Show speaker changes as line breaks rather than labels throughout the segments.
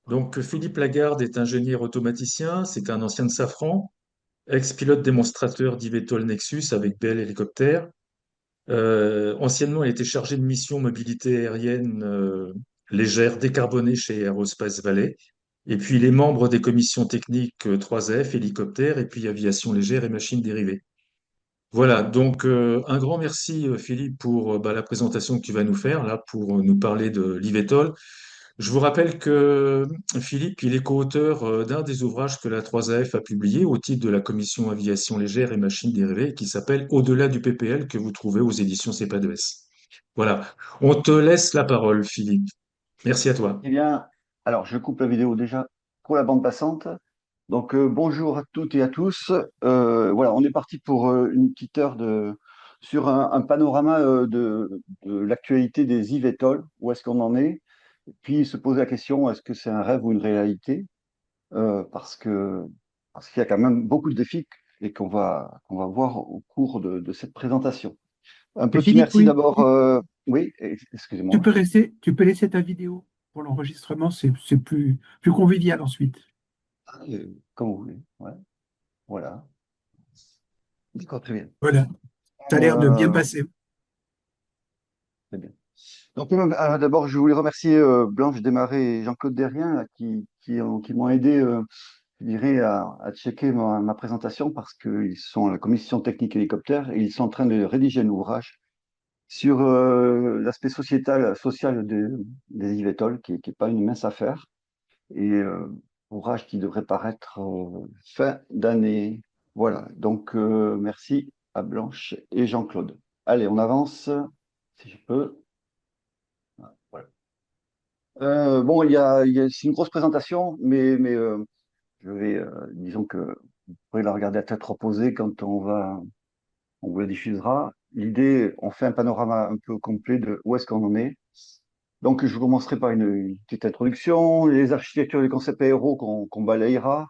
Donc, Philippe Lagarde est ingénieur automaticien, c'est un ancien de Safran, ex-pilote démonstrateur d'Ivetol Nexus avec Bell Hélicoptère. Anciennement, il était chargé de mission mobilité aérienne légère décarbonée chez Aerospace Valley. Et puis, il est membre des commissions techniques 3F, hélicoptère, et puis aviation légère et machines dérivées. Voilà, donc un grand merci Philippe pour la présentation que tu vas nous faire là pour nous parler de l'Ivetol. Je vous rappelle que Philippe, il est co-auteur d'un des ouvrages que la 3AF a publié au titre de la Commission Aviation Légère et Machines Dérivées qui s'appelle Au-delà du PPL que vous trouvez aux éditions CEPADES. Voilà, on te laisse la parole Philippe. Merci à toi.
Eh bien, alors je coupe la vidéo déjà pour la bande passante. Donc bonjour à toutes et à tous. Voilà, on est parti pour une petite heure sur un panorama de l'actualité des eVTOL. Où est-ce qu'on en est? Puis se poser la question, est-ce que c'est un rêve ou une réalité? Parce qu'il y a quand même beaucoup de défis et qu'on va voir au cours de cette présentation. Un
Et
petit
Philippe,
merci
oui,
d'abord. Oui, excusez-moi.
tu peux laisser ta vidéo pour l'enregistrement, c'est plus convivial ensuite.
Comme vous voulez. Ouais, voilà. D'accord, très bien.
Voilà, ça a l'air de bien
Euh,
passer.
Très bien. Donc, d'abord, je voulais remercier Blanche Desmarais et Jean-Claude Derrien là, qui m'ont aidé, je dirais, à checker ma présentation parce qu'ils sont à la commission technique hélicoptère et ils sont en train de rédiger un ouvrage sur l'aspect social des eVTOL, qui n'est pas une mince affaire, et ouvrage qui devrait paraître fin d'année. Voilà, donc merci à Blanche et Jean-Claude. Allez, on avance, si je peux. Voilà. Bon, c'est une grosse présentation, mais je vais, disons que vous pourrez la regarder à tête reposée quand on vous la diffusera. L'idée, on fait un panorama un peu complet de où est-ce qu'on en est. Donc, je commencerai par une petite introduction, les architectures et les concepts aéros qu'on balayera.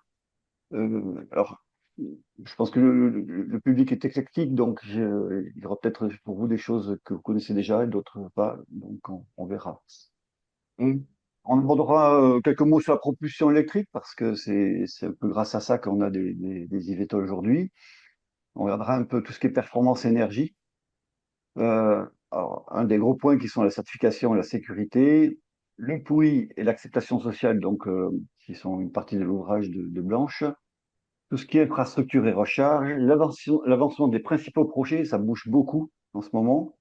Alors, je pense que le public est éclectique, donc il y aura peut-être pour vous des choses que vous connaissez déjà et d'autres pas, donc on verra. On, on abordera quelques mots sur la propulsion électrique parce que c'est un peu grâce à ça qu'on a des eVTOL aujourd'hui. On regardera un peu tout ce qui est performance énergie. Alors, un des gros points qui sont la certification et la sécurité, le POUI et l'acceptation sociale, donc qui sont une partie de l'ouvrage de Blanche. Tout ce qui est infrastructure et recharge, l'avancement des principaux projets, ça bouge beaucoup en ce moment.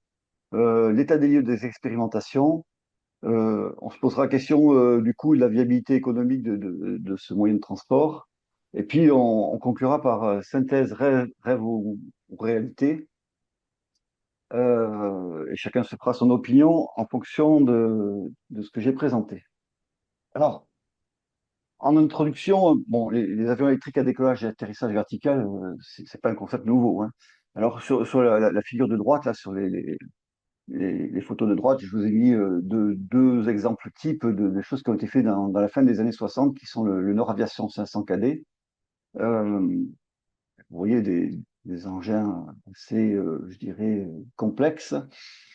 L'état des lieux des expérimentations. On se posera la question du coût et de la viabilité économique de ce moyen de transport. Et puis, on conclura par synthèse rêve ou réalité. Et chacun se fera son opinion en fonction de ce que j'ai présenté. Alors, en introduction, bon, les avions électriques à décollage et atterrissage vertical, c'est pas un concept nouveau, hein. Alors, sur la figure de droite, là, sur les photos de droite, je vous ai mis deux exemples types de choses qui ont été faites dans la fin des années 60, qui sont le Nord Aviation 500 KD. Euh, Vous voyez des engins assez, je dirais, complexes.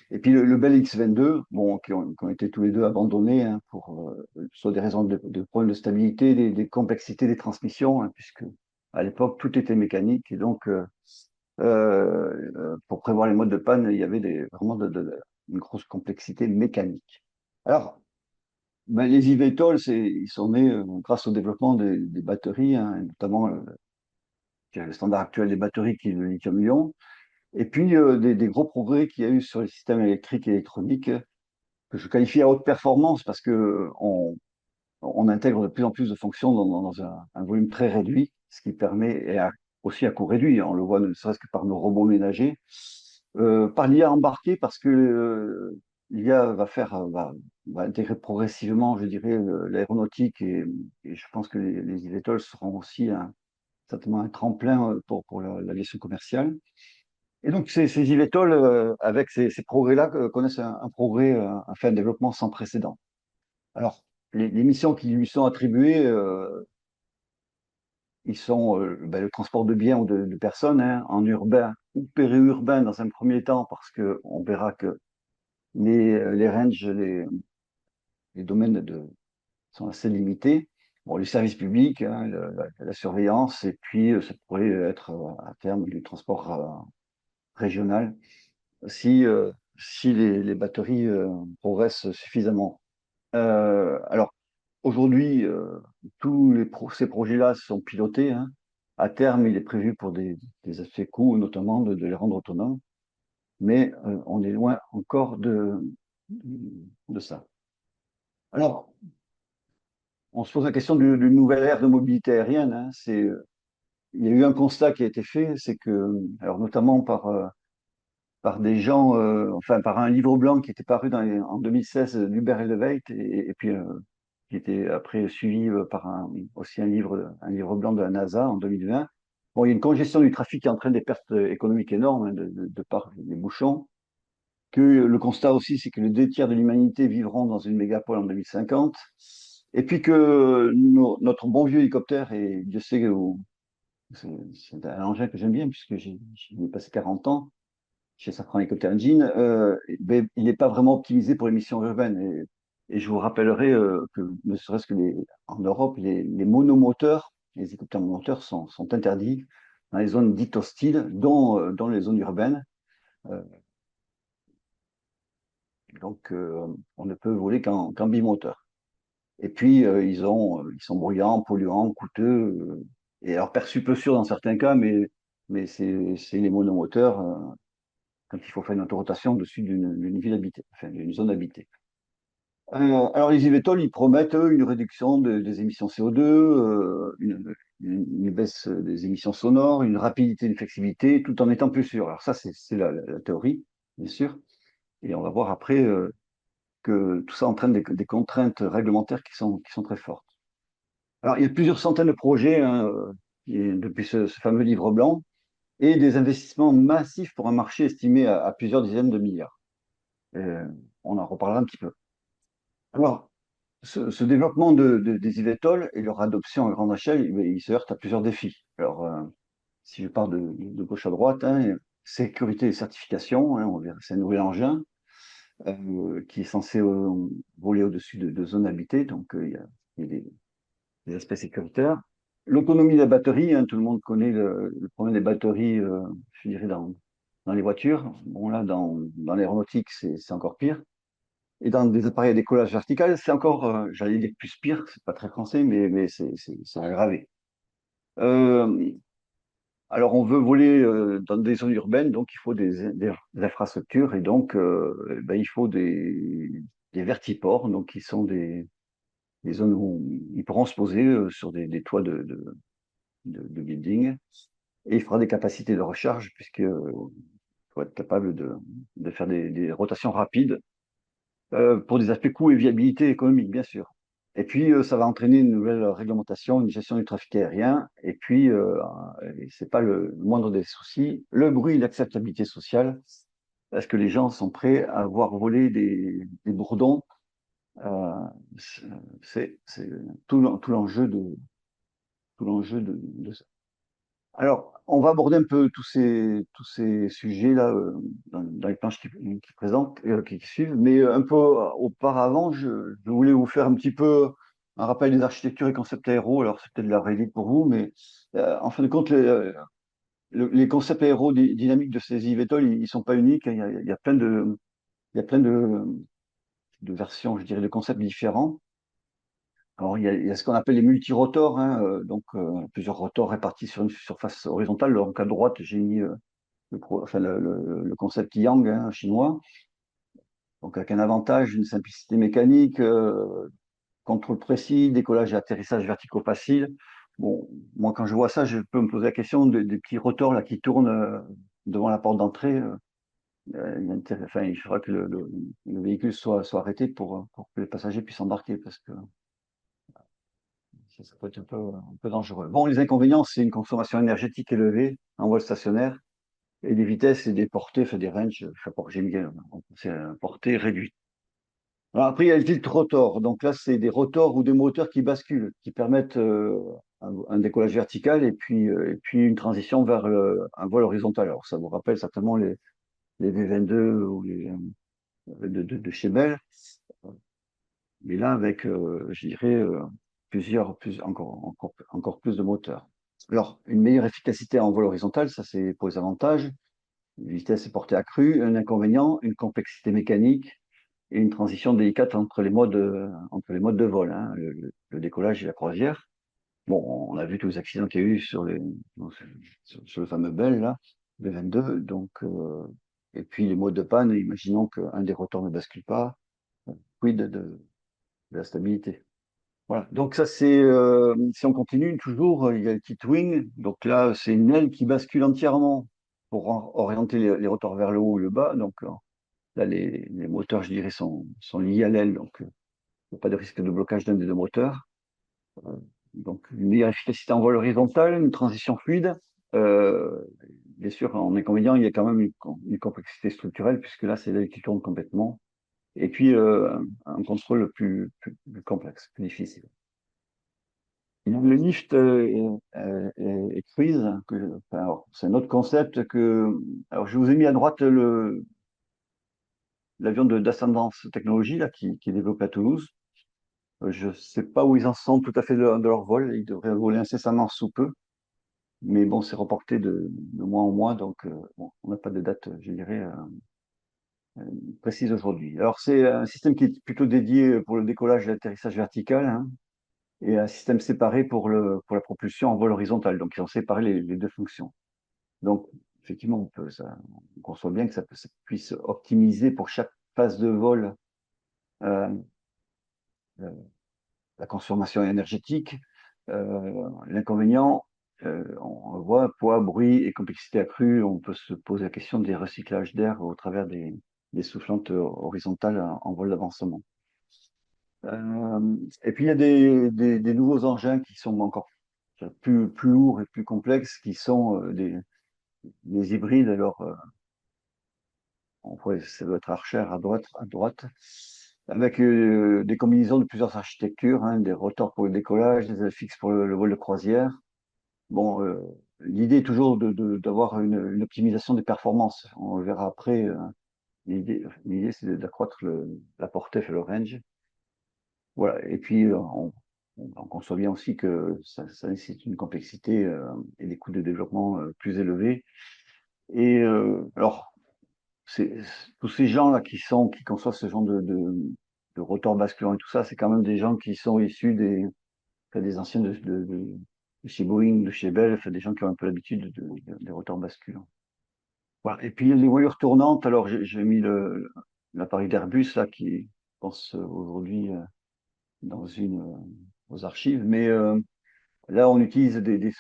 Et puis le Bell X-22, bon, qui ont été tous les deux abandonnés hein, pour soit des raisons de problèmes de stabilité, des complexités des transmissions, hein, puisque à l'époque tout était mécanique et donc pour prévoir les modes de panne, il y avait vraiment une grosse complexité mécanique. Alors, ben, les eVTOL, ils sont nés grâce au développement des batteries, hein, notamment le standard actuel des batteries qui est le lithium-ion, et puis des gros progrès qu'il y a eu sur les systèmes électriques et électroniques que je qualifie à haute performance parce que on intègre de plus en plus de fonctions dans un volume très réduit, ce qui permet, aussi à coût réduit, on le voit ne serait-ce que par nos robots ménagers, par l'IA embarquée parce que l'IA va intégrer progressivement, je dirais, l'aéronautique et je pense que les eVTOL seront aussi certainement un tremplin pour l'aviation commerciale. Et donc, ces eVTOL, avec ces progrès-là, connaissent un progrès, enfin, un développement sans précédent. Alors, les missions qui lui sont attribuées, ils sont ben, le transport de biens ou de personnes hein, en urbain ou périurbain dans un premier temps, parce qu'on verra que les ranges, les domaines sont assez limitées. Bon, les services publics, hein, la surveillance, et puis ça pourrait être à terme du transport régional si les batteries progressent suffisamment. Alors, aujourd'hui, ces projets-là sont pilotés, hein. À terme, il est prévu pour des aspects coûts, notamment de les rendre autonomes, mais on est loin encore de ça. Alors, on se pose la question d'une nouvelle ère de mobilité aérienne, hein. Il y a eu un constat qui a été fait, c'est que, alors notamment par des gens, enfin par un livre blanc qui était paru en 2016 d'Hubert Elevate, et puis qui était après suivi par aussi un livre blanc de la NASA en 2020. Bon, il y a une congestion du trafic qui entraîne des pertes économiques énormes, hein, de par les bouchons. Que le constat aussi, c'est que les 2 tiers de l'humanité vivront dans une mégapole en 2050. Et puis que notre bon vieux hélicoptère, et Dieu sait que c'est un engin que j'aime bien puisque j'ai passé 40 ans chez Safran Helicopter Engine, ben, il n'est pas vraiment optimisé pour les missions urbaines. Et je vous rappellerai que, ne serait-ce que en Europe, les monomoteurs, les hélicoptères monomoteurs sont interdits dans les zones dites hostiles, dont les zones urbaines. Euh, donc, on ne peut voler qu'en bimoteur. Et puis, ils sont bruyants, polluants, coûteux, et alors perçus peu sûrs dans certains cas, mais c'est les monomoteurs quand il faut faire une autorotation au-dessus d'une ville habitée, enfin d'une zone habitée. Alors les eVTOL, ils promettent eux, une réduction des émissions CO2, une baisse des émissions sonores, une rapidité, une flexibilité, tout en étant plus sûr. Alors ça, c'est la théorie, bien sûr. Et on va voir après que tout ça entraîne des contraintes réglementaires qui sont très fortes. Alors il y a plusieurs centaines de projets, hein, depuis ce fameux livre blanc, et des investissements massifs pour un marché estimé à plusieurs dizaines de milliards. Euh, on en reparlera un petit peu. Alors, ce développement des eVTOL et leur adoption à grande échelle, il se heurte à plusieurs défis. Alors, si je pars de gauche à droite, hein, sécurité et certification, hein, c'est un nouvel engin qui est censé voler au-dessus de zones habitées, donc il y a des aspects sécuritaires. L'autonomie de la batterie, hein, tout le monde connaît le problème des batteries, je dirais, dans les voitures. Bon, là, dans l'aéronautique, c'est encore pire. Et dans des appareils à décollage vertical, c'est encore, j'allais dire plus pire, c'est pas très français, mais c'est aggravé. Euh, alors, on veut voler dans des zones urbaines, donc il faut des infrastructures, et donc ben, il faut des vertiports, donc qui sont des zones où ils pourront se poser sur des toits de building, et il faudra des capacités de recharge, puisqu'il faut être capable de faire des rotations rapides pour des aspects coûts et viabilité économique, bien sûr. Et puis, ça va entraîner une nouvelle réglementation, une gestion du trafic aérien. Et puis, c'est pas le moindre des soucis, le bruit et l'acceptabilité sociale. Est-ce que les gens sont prêts à voir voler des bourdons? Euh, c'est tout l'enjeu de ça. Alors, on va aborder un peu tous ces sujets-là dans les planches qui présentent, qui suivent, mais un peu auparavant, je voulais vous faire un petit peu un rappel des architectures et concepts aéro. Alors, c'est peut-être de la réédite pour vous, mais en fin de compte, les concepts aérodynamiques de ces eVTOL, ils sont pas uniques, hein. Il y a plein il y a plein de versions, je dirais, de concepts différents. Alors, il y a ce qu'on appelle les multirotors, hein, donc plusieurs rotors répartis sur une surface horizontale. Donc, à droite, j'ai mis le concept Yang, hein, chinois, donc avec un avantage, une simplicité mécanique, contrôle précis, décollage et atterrissage verticaux facile. Bon, moi, quand je vois ça, je peux me poser la question des petits rotors là, qui tournent devant la porte d'entrée. Enfin, il faudra que le véhicule soit arrêté pour que les passagers puissent embarquer, parce que ça peut être un peu dangereux. Bon, les inconvénients, c'est une consommation énergétique élevée en vol stationnaire et des vitesses et des portées, enfin des ranges, je sais pas, j'ai mis c'est un portée réduite. Alors après, il y a le tilt rotor. Donc là, c'est des rotors ou des moteurs qui basculent, qui permettent un décollage vertical et puis une transition vers un vol horizontal. Alors ça vous rappelle certainement les V22 ou les de chez Bell. mais là avec, je dirais, encore plus de moteurs. Alors, une meilleure efficacité en vol horizontal, ça c'est pour les avantages. Une vitesse est portée accrue, un inconvénient, une complexité mécanique et une transition délicate entre les modes de vol, hein, le décollage et la croisière. Bon, on a vu tous les accidents qu'il y a eu sur le fameux Bell, là, le 22. Donc, et puis les modes de panne, imaginons qu'un des rotors ne bascule pas, quid de la stabilité. Voilà. Donc ça, si on continue toujours, il y a le petit wing. Donc là, c'est une aile qui bascule entièrement pour orienter les rotors vers le haut ou le bas. Donc là, les moteurs, je dirais, sont liés à l'aile. Donc, il n'y a pas de risque de blocage d'un des deux moteurs. Euh, Donc, une meilleure efficacité en vol horizontal, une transition fluide. Euh, Bien sûr, en inconvénient, il y a quand même une complexité structurelle, puisque là, c'est l'aile qui tourne complètement. Et puis, un contrôle plus complexe, plus difficile. Le lift et cruise, c'est un autre concept que. Alors, je vous ai mis à droite l'avion d'Ascendance Technologies là, qui est développé à Toulouse. Je ne sais pas où ils en sont tout à fait de leur vol. Ils devraient voler incessamment sous peu. Mais bon, c'est reporté de mois en mois, donc bon, on n'a pas de date, je dirais, précise aujourd'hui. Alors, c'est un système qui est plutôt dédié pour le décollage et l'atterrissage vertical, hein, et un système séparé pour la propulsion en vol horizontal. Donc, ils ont séparé les deux fonctions. Donc, effectivement, on conçoit bien que ça puisse optimiser pour chaque phase de vol euh, euh, la consommation énergétique. L'inconvénient, on le voit, poids, bruit et complexité accrue. On peut se poser la question des recyclages d'air au travers des soufflantes horizontales en vol d'avancement. Et puis, il y a des nouveaux engins qui sont encore plus lourds et plus complexes, qui sont des hybrides. Alors, ça doit être Archer à droite, avec des combinaisons de plusieurs architectures, hein, des rotors pour le décollage, des ailes fixes pour le vol de croisière. Bon, l'idée est toujours d'avoir une optimisation des performances. On le verra après. L'idée, c'est d'accroître la portée et le range. Voilà. Et puis, on conçoit bien aussi que ça nécessite une complexité et des coûts de développement plus élevés. Et alors, tous ces gens-là qui conçoivent ce genre de rotor basculant et tout ça, c'est quand même des gens qui sont issus des anciens de chez Boeing, de chez Bell, enfin, des gens qui ont un peu l'habitude des rotors basculants. Voilà. Et puis les voilures tournantes, alors j'ai mis l'appareil d'Airbus là qui pense aujourd'hui dans aux archives, mais là on utilise des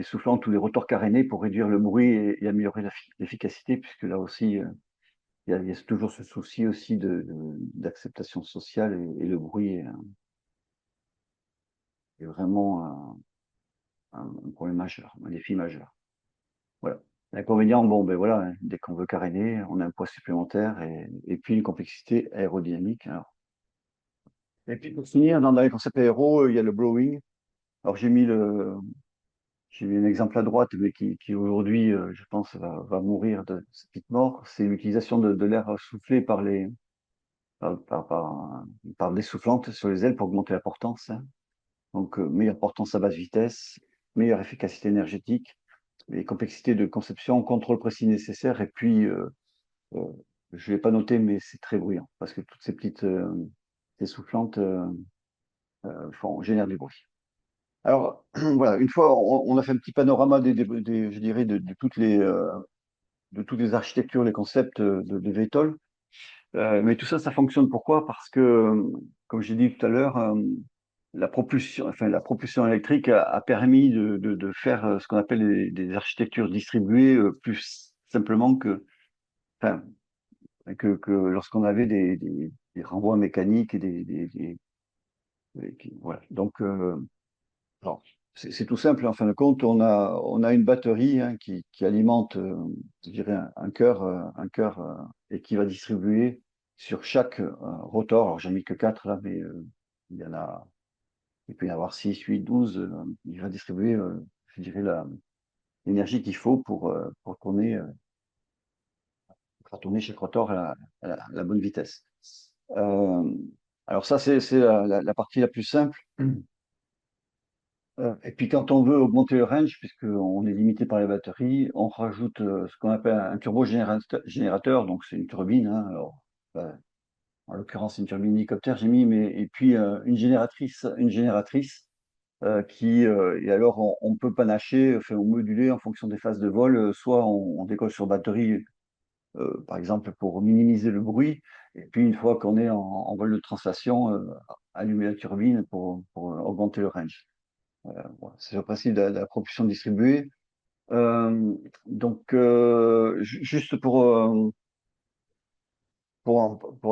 soufflantes ou des rotors carénés pour réduire le bruit et améliorer l'efficacité, puisque là aussi il y a toujours ce souci aussi d'acceptation sociale et le bruit est vraiment un problème majeur, un défi majeur. Voilà. L'inconvénient, bon, ben voilà, dès qu'on veut caréner, on a un poids supplémentaire et puis une complexité aérodynamique. Alors. Et puis pour finir, dans les concepts aéro, il y a le blowing. Alors j'ai mis un exemple à droite, mais qui aujourd'hui, je pense, va mourir de cette petite mort. C'est l'utilisation de l'air soufflé par des soufflantes sur les ailes pour augmenter la portance, hein. Donc, meilleure portance à basse vitesse, meilleure efficacité énergétique, les complexités de conception, contrôle précis nécessaire, et puis, euh, je ne l'ai pas noté, mais c'est très bruyant, parce que toutes ces petites ces soufflantes génèrent du bruit. Alors, voilà, une fois, on a fait un petit panorama je dirais, de toutes les architectures, les concepts de VTOL. Mais tout ça, ça fonctionne pourquoi? Parce que, comme j'ai dit tout à l'heure, la propulsion électrique a permis de faire ce qu'on appelle des architectures distribuées plus simplement enfin, que lorsqu'on avait des renvois mécaniques et voilà. Donc, alors, c'est tout simple. En fin de compte, on a une batterie hein, qui alimente, je dirais, un cœur et qui va distribuer sur chaque rotor. Alors, j'en ai mis que 4 là, mais il y en a. Il peut y en avoir 6, 8, 12. Il va distribuer, je dirais, l'énergie qu'il faut pour tourner chaque rotor à la bonne vitesse. Euh, Alors ça, c'est la partie la plus simple. Et puis quand on veut augmenter le range, puisqu'on est limité par les batteries, on rajoute ce qu'on appelle un turbogénérateur, donc c'est une turbine, hein. Alors, en l'occurrence, c'est une turbine hélicoptère, j'ai mis, mais et puis une génératrice et alors on peut panacher, enfin, ou moduler en fonction des phases de vol. Soit on décolle sur batterie, par exemple pour minimiser le bruit, et puis une fois qu'on est en vol de translation, allumer la turbine pour augmenter le range. Voilà, c'est le principe de la propulsion distribuée. Donc, juste pour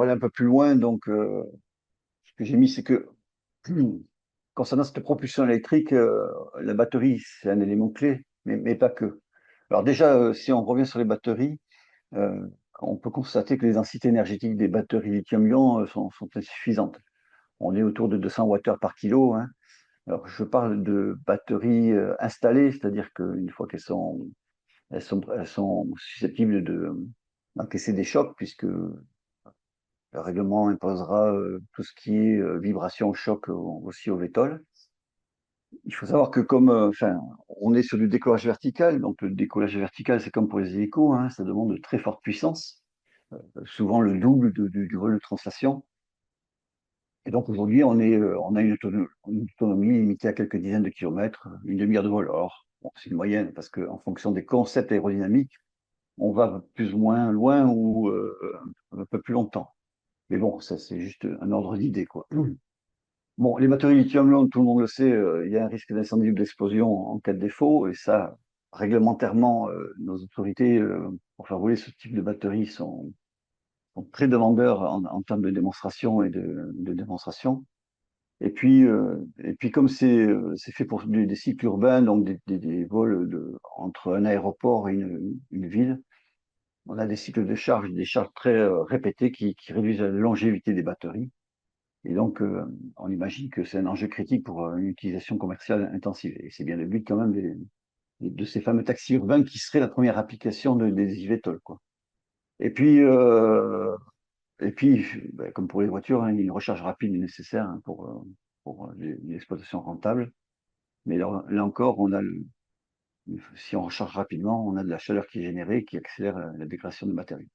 aller un peu plus loin, donc, ce que j'ai mis, c'est que concernant cette propulsion électrique, la batterie, c'est un élément clé, mais pas que. Alors déjà, si on revient sur les batteries, euh, on peut constater que les densités énergétiques des batteries lithium-ion sont insuffisantes. On est autour de 200 Wh par kilo, hein. Alors, je parle de batteries installées, c'est-à-dire qu'une fois elles sont susceptibles d'encaisser des chocs, puisque le règlement imposera tout ce qui est vibration, choc aussi au VTOL. Il faut savoir que enfin, on est sur du décollage vertical, donc le décollage vertical, c'est comme pour les hélicos, hein, ça demande de très forte puissance, souvent le double du vol de translation. Et donc aujourd'hui, on a une autonomie limitée à quelques dizaines de kilomètres, une demi-heure de vol. Alors, bon, c'est une moyenne, parce qu'en fonction des concepts aérodynamiques, on va plus ou moins loin ou un peu plus longtemps. Mais bon, ça c'est juste un ordre d'idée, quoi. Bon, les batteries lithium-ion, tout le monde le sait, il y a un risque d'incendie ou d'explosion en cas de défaut, et ça, réglementairement, nos autorités, pour faire rouler ce type de batterie, sont très demandeurs en termes de démonstration et de démonstration. Et puis comme c'est fait pour des cycles urbains, donc des vols entre un aéroport et une ville, on a des cycles de charge, des charges très répétées qui réduisent la longévité des batteries. Et donc, on imagine que c'est un enjeu critique pour une utilisation commerciale intensive. Et c'est bien le but quand même de ces fameux taxis urbains qui seraient la première application des eVTOL, quoi. Et puis, euh, et puis, ben, comme pour les voitures, hein, une recharge rapide est nécessaire, hein, pour l'exploitation rentable. Mais là encore, si on recharge rapidement, on a de la chaleur qui est générée, qui accélère la dégradation de matériaux.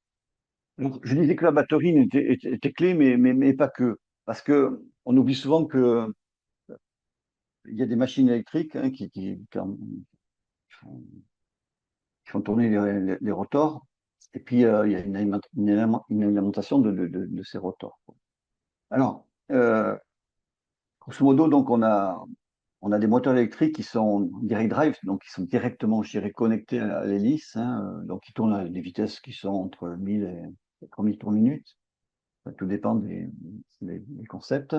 Donc, je disais que la batterie était clé, mais pas que. Parce que on oublie souvent que il y a des machines électriques, hein, qui font tourner les rotors. Et puis, il y a une alimentation de ces rotors, quoi. Alors, grosso modo, donc, on a des moteurs électriques qui sont direct drive, donc qui sont directement, je dirais, connectés à l'hélice, hein, donc qui tournent à des vitesses qui sont entre 1000 et 3000 tours minute. Tout dépend des concepts,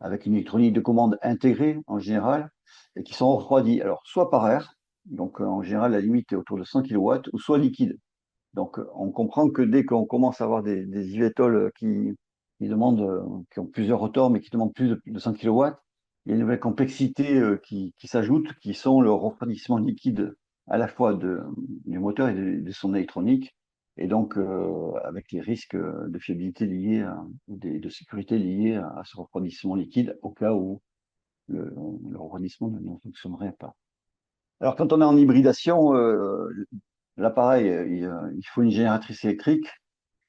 avec une électronique de commande intégrée en général, et qui sont refroidis. Alors, soit par air, donc en général, la limite est autour de 100 kW, ou soit liquide. Donc, on comprend que dès qu'on commence à avoir des eVTOL qui ont plusieurs rotors, mais qui demandent plus de 100 kW, il y a une nouvelle complexité qui s'ajoute, qui sont le refroidissement liquide à la fois du moteur et de son électronique, et donc avec les risques de fiabilité liés de sécurité liés à ce refroidissement liquide au cas où le refroidissement ne fonctionnerait pas. Alors, quand on est en hybridation, là, pareil, il faut une génératrice électrique.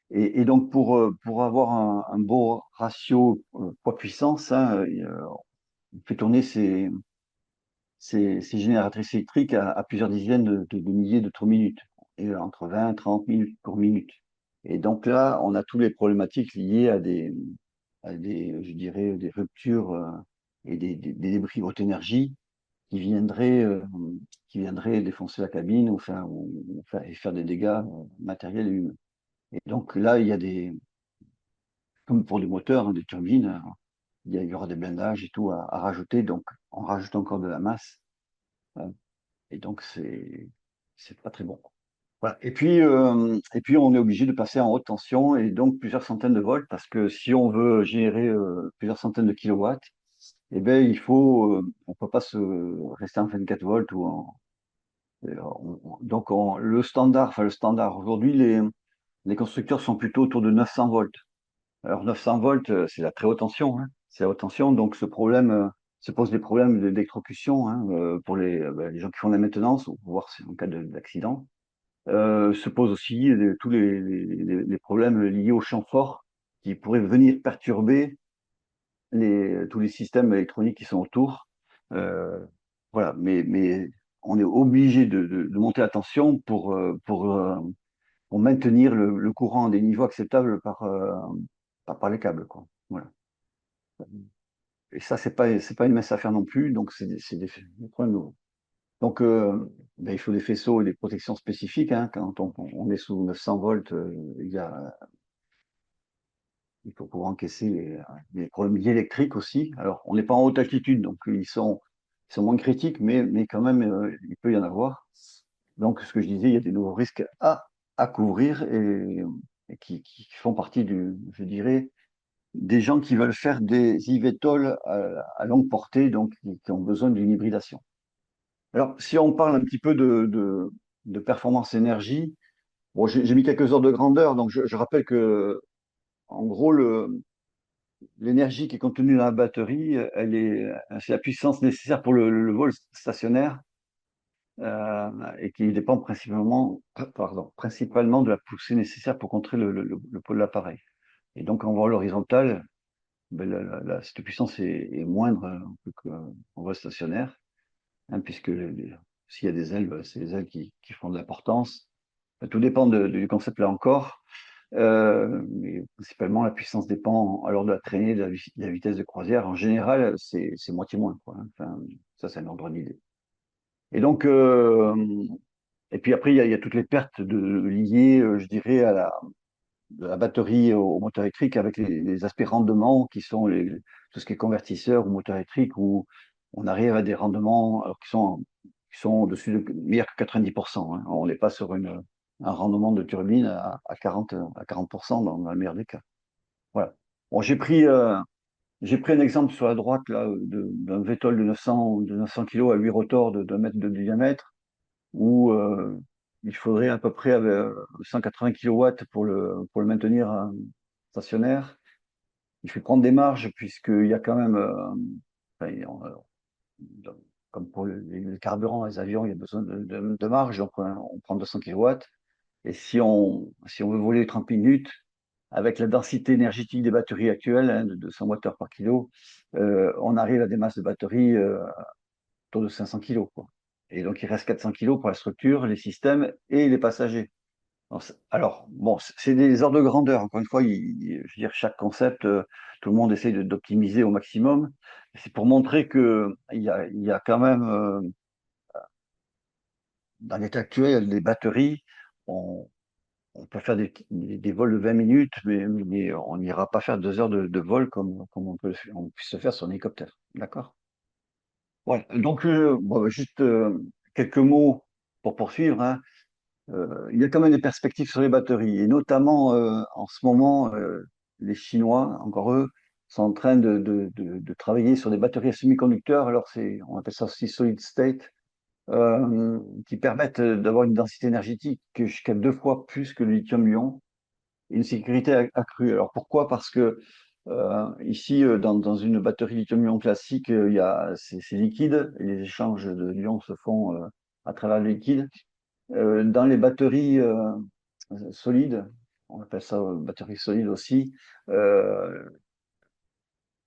Et donc, pour avoir un beau ratio poids-puissance, hein, on fait tourner ces génératrices électriques à plusieurs dizaines de milliers de tours minutes, et entre 20 et 30 minutes tours minute. Et donc là, on a toutes les problématiques liées je dirais, des ruptures et des débris haute énergie qui viendraient, euh, qui viendraient défoncer la cabine et faire des dégâts matériels et humains. Et donc là, comme pour des moteurs, hein, des turbines, il y aura des blindages et tout à rajouter, donc on rajoute encore de la masse, hein, et donc c'est pas très bon. Voilà. Et puis on est obligé de passer en haute tension et donc plusieurs centaines de volts, parce que si on veut générer plusieurs centaines de kilowatts, eh ben on peut pas rester en 24 volts donc le standard aujourd'hui, les constructeurs sont plutôt autour de 900 volts. Alors 900 volts, c'est la très haute tension, hein. C'est la haute tension, donc ce problème se pose des problèmes d'électrocution, hein, pour les gens qui font de la maintenance, ou voire en cas d'accident. Se posent aussi tous les problèmes liés au champ fort qui pourraient venir perturber tous les systèmes électroniques qui sont autour. Euh, voilà, mais on est obligé de monter la tension pour maintenir le courant à des niveaux acceptables par les câbles, quoi. Voilà. Et ça, c'est pas une mince affaire non plus, donc c'est des problèmes nouveaux. Donc, ben, il faut des faisceaux et des protections spécifiques, hein. Quand on est sous 900 volts, il faut pouvoir encaisser les problèmes électriques aussi. Alors, on n'est pas en haute altitude, donc ils sont moins critiques, mais quand même, il peut y en avoir. Donc, ce que je disais, il y a des nouveaux risques à couvrir et qui font partie je dirais, des gens qui veulent faire des eVTOL à longue portée, donc qui ont besoin d'une hybridation. Alors, si on parle un petit peu de performance énergie, bon, j'ai mis quelques ordres de grandeur, donc je rappelle que, en gros, l'énergie qui est contenue dans la batterie, c'est la puissance nécessaire pour le vol stationnaire, et qui dépend principalement de la poussée nécessaire pour contrer le poids de l'appareil. Et donc, en vol horizontal, ben, cette puissance est moindre, qu'en vol stationnaire, hein, puisque s'il y a des ailes, ben, c'est les ailes qui font de l'importance. Ben, tout dépend du concept là encore. Mais principalement, la puissance dépend alors de la traînée, de la vitesse de croisière. En général, c'est moitié moins, quoi, hein. Enfin, ça, c'est un ordre d'idée. Et donc, et puis après, il y a toutes les pertes liées, je dirais, de la batterie au moteur électrique, avec les aspects rendement qui sont tout ce qui est convertisseur ou moteur électrique, où on arrive à des rendements alors, qui sont au-dessus de meilleurs que 90%, hein. On n'est pas sur un rendement de turbine à 40% dans le meilleur des cas. Voilà. Bon, j'ai pris un exemple sur la droite là, d'un VTOL de 900 kg à 8 rotors de 2 mètres de diamètre, où il faudrait à peu près 180 kW pour le maintenir stationnaire. Il fait prendre des marges, puisqu'il y a quand même, enfin, comme pour le carburant, les avions, il y a besoin de marge, donc on prend 200 kW. Et si on veut voler 30 minutes, avec la densité énergétique des batteries actuelles, hein, de 200 Wh par kilo, on arrive à des masses de batterie autour de 500 kg, quoi. Et donc, il reste 400 kg pour la structure, les systèmes et les passagers. Alors, bon, c'est des ordres de grandeur. Encore une fois, je veux dire, chaque concept, tout le monde essaie d'optimiser au maximum. C'est pour montrer qu'il y a quand même, dans l'état actuel, les batteries, on peut faire des vols de 20 minutes, mais on n'ira pas faire 2 heures de vol comme on puisse le faire sur un hélicoptère. D'accord? Voilà. Donc, bon, juste quelques mots pour poursuivre, hein. Il y a quand même des perspectives sur les batteries, et notamment en ce moment, les Chinois, encore eux, sont en train de travailler sur des batteries à semi-conducteurs. Alors, on appelle ça aussi solid state, qui permettent d'avoir une densité énergétique jusqu'à 2 fois plus que le lithium-ion, et une sécurité accrue. Alors, pourquoi? Parce que ici, dans une batterie lithium-ion classique, c'est liquide, et les échanges de l'ion se font à travers le liquide. Dans les batteries solides, on appelle ça batterie solide aussi, euh,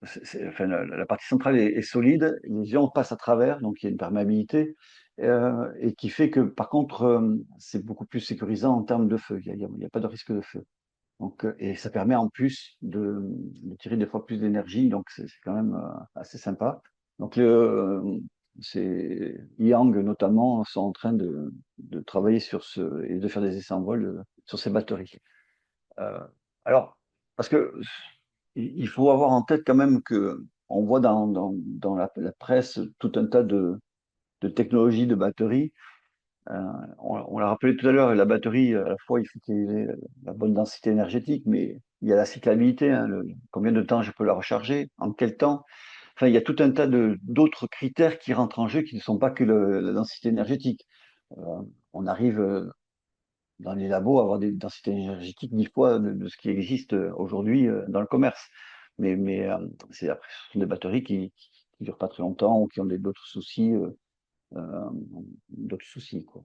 enfin, la partie centrale est solide, les ions passent à travers, donc il y a une perméabilité, et qui fait que, par contre, c'est beaucoup plus sécurisant en termes de feu. Il n'y a pas de risque de feu. Donc, et ça permet en plus de tirer 2 fois plus d'énergie, donc c'est quand même assez sympa. Donc, Yang notamment sont en train de travailler sur et de faire des essais en vol sur ces batteries. Euh, alors, parce que il faut avoir en tête quand même que on voit dans la presse tout un tas de technologies de batteries. Euh, on l'a rappelé tout à l'heure, la batterie, à la fois, il faut qu'il y ait la bonne densité énergétique, mais il y a la cyclabilité, hein, combien de temps je peux la recharger, en quel temps. Enfin, il y a tout un tas d'autres critères qui rentrent en jeu, qui ne sont pas que la densité énergétique. Euh, on arrive dans les labos, avoir des densités énergétiques 10 fois de ce qui existe aujourd'hui dans le commerce. Mais après, ce sont des batteries qui durent pas très longtemps ou qui ont euh, d'autres soucis, quoi.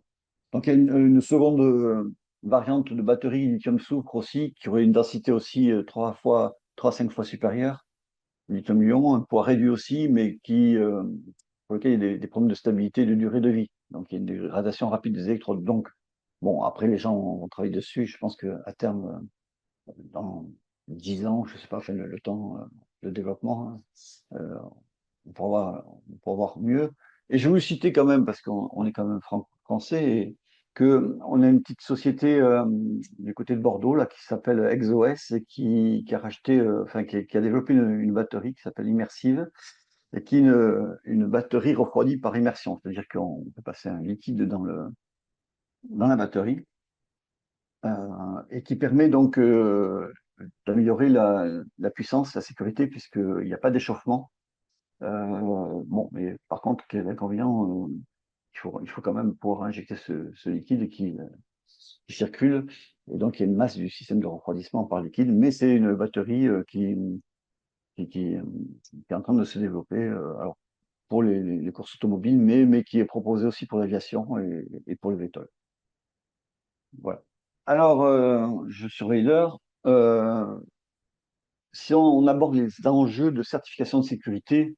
Donc, il y a une seconde variante de batterie lithium-soufre aussi, qui aurait une densité aussi 3 à 5 fois supérieure. Lithium-ion, un poids réduit aussi, mais pour lequel il y a des problèmes de stabilité et de durée de vie. Donc, il y a une dégradation rapide des électrodes. Donc, bon, après, les gens vont travailler dessus. Je pense qu'à terme, dans 10 ans, je ne sais pas, enfin, le temps de développement, hein, euh, on pourra voir mieux. Et je vais vous citer quand même, parce qu'on est quand même français, et qu'on a une petite société du côté de Bordeaux là, qui s'appelle ExoS et qui a racheté, enfin, qui a développé une batterie qui s'appelle Immersive et qui est une batterie refroidie par immersion. C'est-à-dire qu'on peut passer un liquide dans la batterie et qui permet donc d'améliorer la puissance, la sécurité, puisqu'il n'y a pas d'échauffement. Bon, mais par contre, quel est l'inconvénient il faut quand même pouvoir injecter ce liquide qui circule. Et donc, il y a une masse du système de refroidissement par liquide, mais c'est une batterie qui est en train de se développer alors, pour les courses automobiles, mais qui est proposée aussi pour l'aviation et pour les véhicules. Voilà. Alors, je surveille l'heure. Si on aborde les enjeux de certification de sécurité,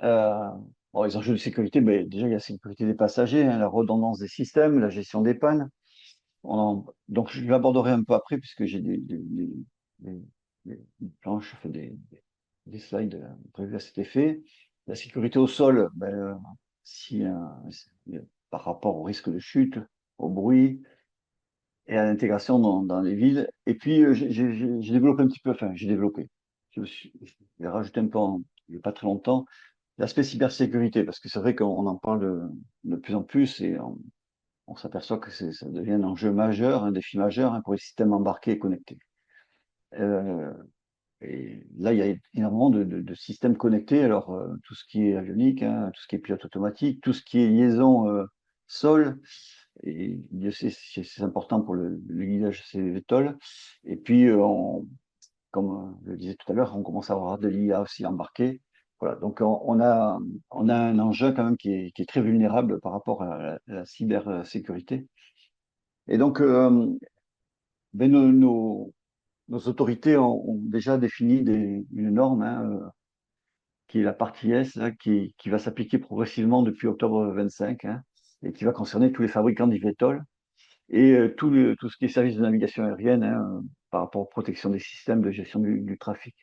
Euh, bon, les enjeux de sécurité, ben, déjà, il y a la sécurité des passagers, hein, la redondance des systèmes, la gestion des pannes. Donc, je l'aborderai un peu après, puisque j'ai des- des planches, enfin, des slides prévus à cet effet. La sécurité au sol, ben, si, par rapport au risque de chute, au bruit et à l'intégration dans les villes. Et puis, j'ai développé un petit peu, enfin, j'ai rajouté un peu il n'y a pas très longtemps l'aspect cybersécurité, parce que c'est vrai qu'on en parle de plus en plus et on s'aperçoit que ça devient un enjeu majeur, un défi majeur pour les systèmes embarqués et connectés. Euh, et là, il y a énormément de systèmes connectés. Alors, tout ce qui est avionique, hein, tout ce qui est pilote automatique, tout ce qui est liaison sol, et Dieu sait si c'est important pour le guidage de ces VTOL. Et puis, comme je le disais tout à l'heure, on commence à avoir de l'IA aussi embarquée. Voilà, donc on a un enjeu quand même qui est très vulnérable par rapport à la cybersécurité. Et donc, ben, nos autorités ont déjà défini une norme, hein, qui est la partie S, là, qui va s'appliquer progressivement depuis octobre 25, hein, et qui va concerner tous les fabricants d'IVTOL et tout ce qui est service de navigation aérienne, hein, par rapport aux protections des systèmes de gestion du trafic.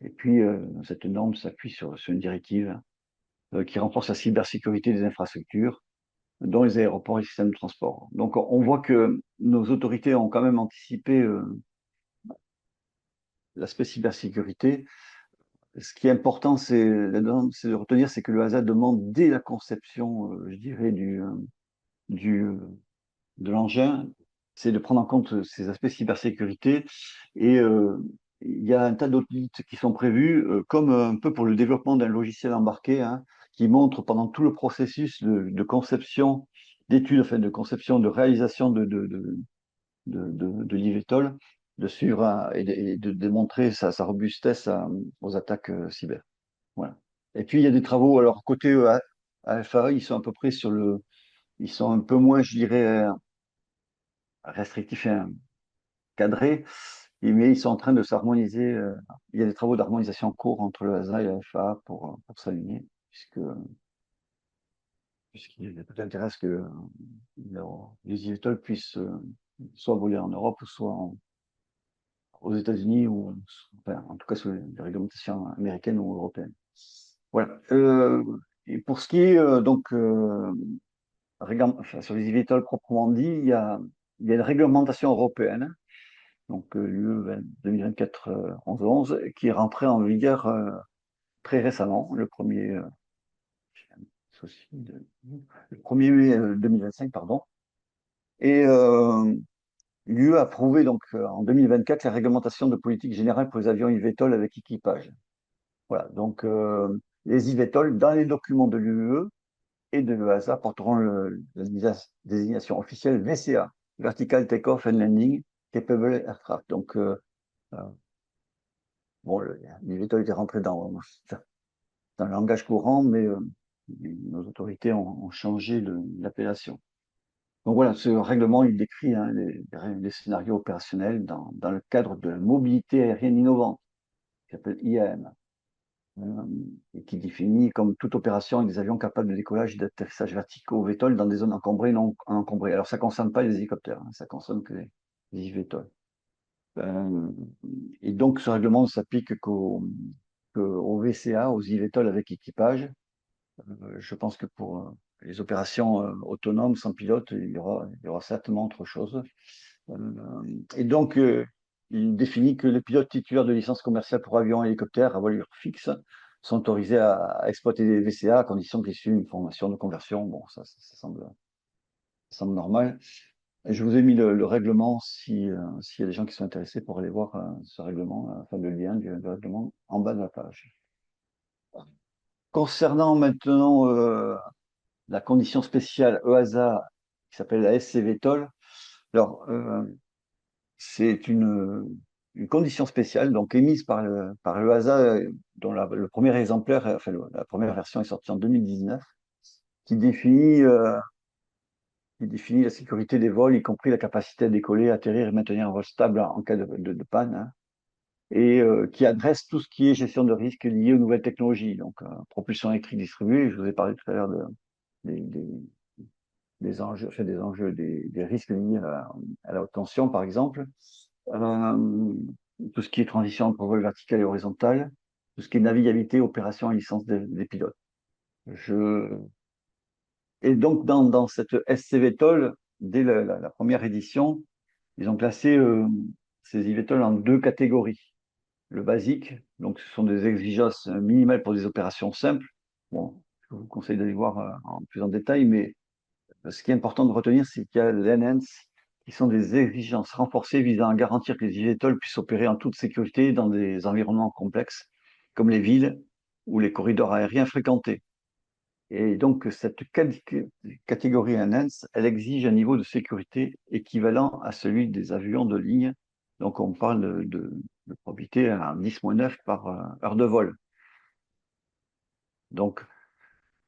Et puis, cette norme s'appuie sur une directive qui renforce la cybersécurité des infrastructures, dont les aéroports et les systèmes de transport. Donc, on voit que nos autorités ont quand même anticipé l'aspect cybersécurité. Ce qui est important, c'est de retenir, c'est que le hasard demande dès la conception, je dirais, du, de l'engin, c'est de prendre en compte ces aspects cybersécurité. Et il y a un tas d'audits qui sont prévus, comme un peu pour le développement d'un logiciel embarqué, hein, qui montre pendant tout le processus de conception, d'études, enfin de conception, de réalisation de l'IVTOL, de suivre et de démontrer sa robustesse aux attaques cyber. Voilà. Et puis il y a des travaux, alors côté AFA, ils sont à peu près ils sont un peu moins, je dirais, restrictifs et cadrés, mais ils sont en train de s'harmoniser. Il y a des travaux d'harmonisation en cours entre le HASA et la FAA pour s'aligner, puisqu'il y a tout intérêt à ce que les eVTOL puissent soit voler en Europe, ou soit aux États-Unis, ou enfin, en tout cas sous les réglementations américaines ou européennes. Voilà. Et pour ce qui est enfin, sur les eVTOL proprement dit, il y a une réglementation européenne, donc l'UE 2024-1111, qui est rentrée en vigueur très récemment, le 1er mai 2025, pardon. Et l'UE a approuvé donc en 2024 la réglementation de politique générale pour les avions eVTOL avec équipage. Voilà, donc les eVTOL dans les documents de l'UE et de l'EASA porteront la désignation officielle VCA. Vertical Takeoff and Landing Capable Aircraft. Donc, bon, l'eVTOL était rentré dans le langage courant, mais nos autorités ont changé l'appellation. Donc voilà, ce règlement, il décrit les scénarios opérationnels dans le cadre de la mobilité aérienne innovante, qui s'appelle IAM, et qui définit comme toute opération avec des avions capables de décollage et d'atterrissage verticaux au VTOL dans des zones encombrées et non encombrées. Alors ça ne concerne pas les hélicoptères, hein, ça concerne que les VTOL. Et donc ce règlement ne s'applique qu'aux VCA, aux eVTOL avec équipage. Je pense que pour les opérations autonomes sans pilote, il y aura certainement autre chose. Et donc, il définit que les pilotes titulaires de licence commerciale pour avions et hélicoptères à voilure fixe sont autorisés à exploiter des VCA à condition qu'ils suivent une formation de conversion. Bon, ça semble normal. Et je vous ai mis le règlement s'il y a des gens qui sont intéressés pour aller voir ce règlement, enfin le lien du règlement en bas de la page. Concernant maintenant la condition spéciale EASA qui s'appelle la SCVTOL, alors c'est une condition spéciale donc émise par l'EASA dont le premier exemplaire, enfin la première version est sortie en 2019, qui définit la sécurité des vols, y compris la capacité à décoller, atterrir et maintenir un vol stable en cas de panne, hein, et qui adresse tout ce qui est gestion de risques liés aux nouvelles technologies, donc propulsion électrique distribuée. Je vous ai parlé tout à l'heure des enjeux, des risques liés à la haute tension, par exemple. Tout ce qui est transition entre vol vertical et horizontal, tout ce qui est navigabilité, opération et licence des pilotes. Et donc, dans cette SCVTOL, dès la première édition, ils ont classé ces eVTOL en deux catégories. Le basique, donc ce sont des exigences minimales pour des opérations simples. Bon, je vous conseille d'aller voir en plus en détail, mais ce qui est important de retenir, c'est qu'il y a l'ENHANCE, qui sont des exigences renforcées visant à garantir que les eVTOL puissent opérer en toute sécurité dans des environnements complexes, comme les villes ou les corridors aériens fréquentés. Et donc, cette catégorie ENHANCE, elle exige un niveau de sécurité équivalent à celui des avions de ligne. Donc, on parle de probabilité à 10-9 par heure de vol. Donc,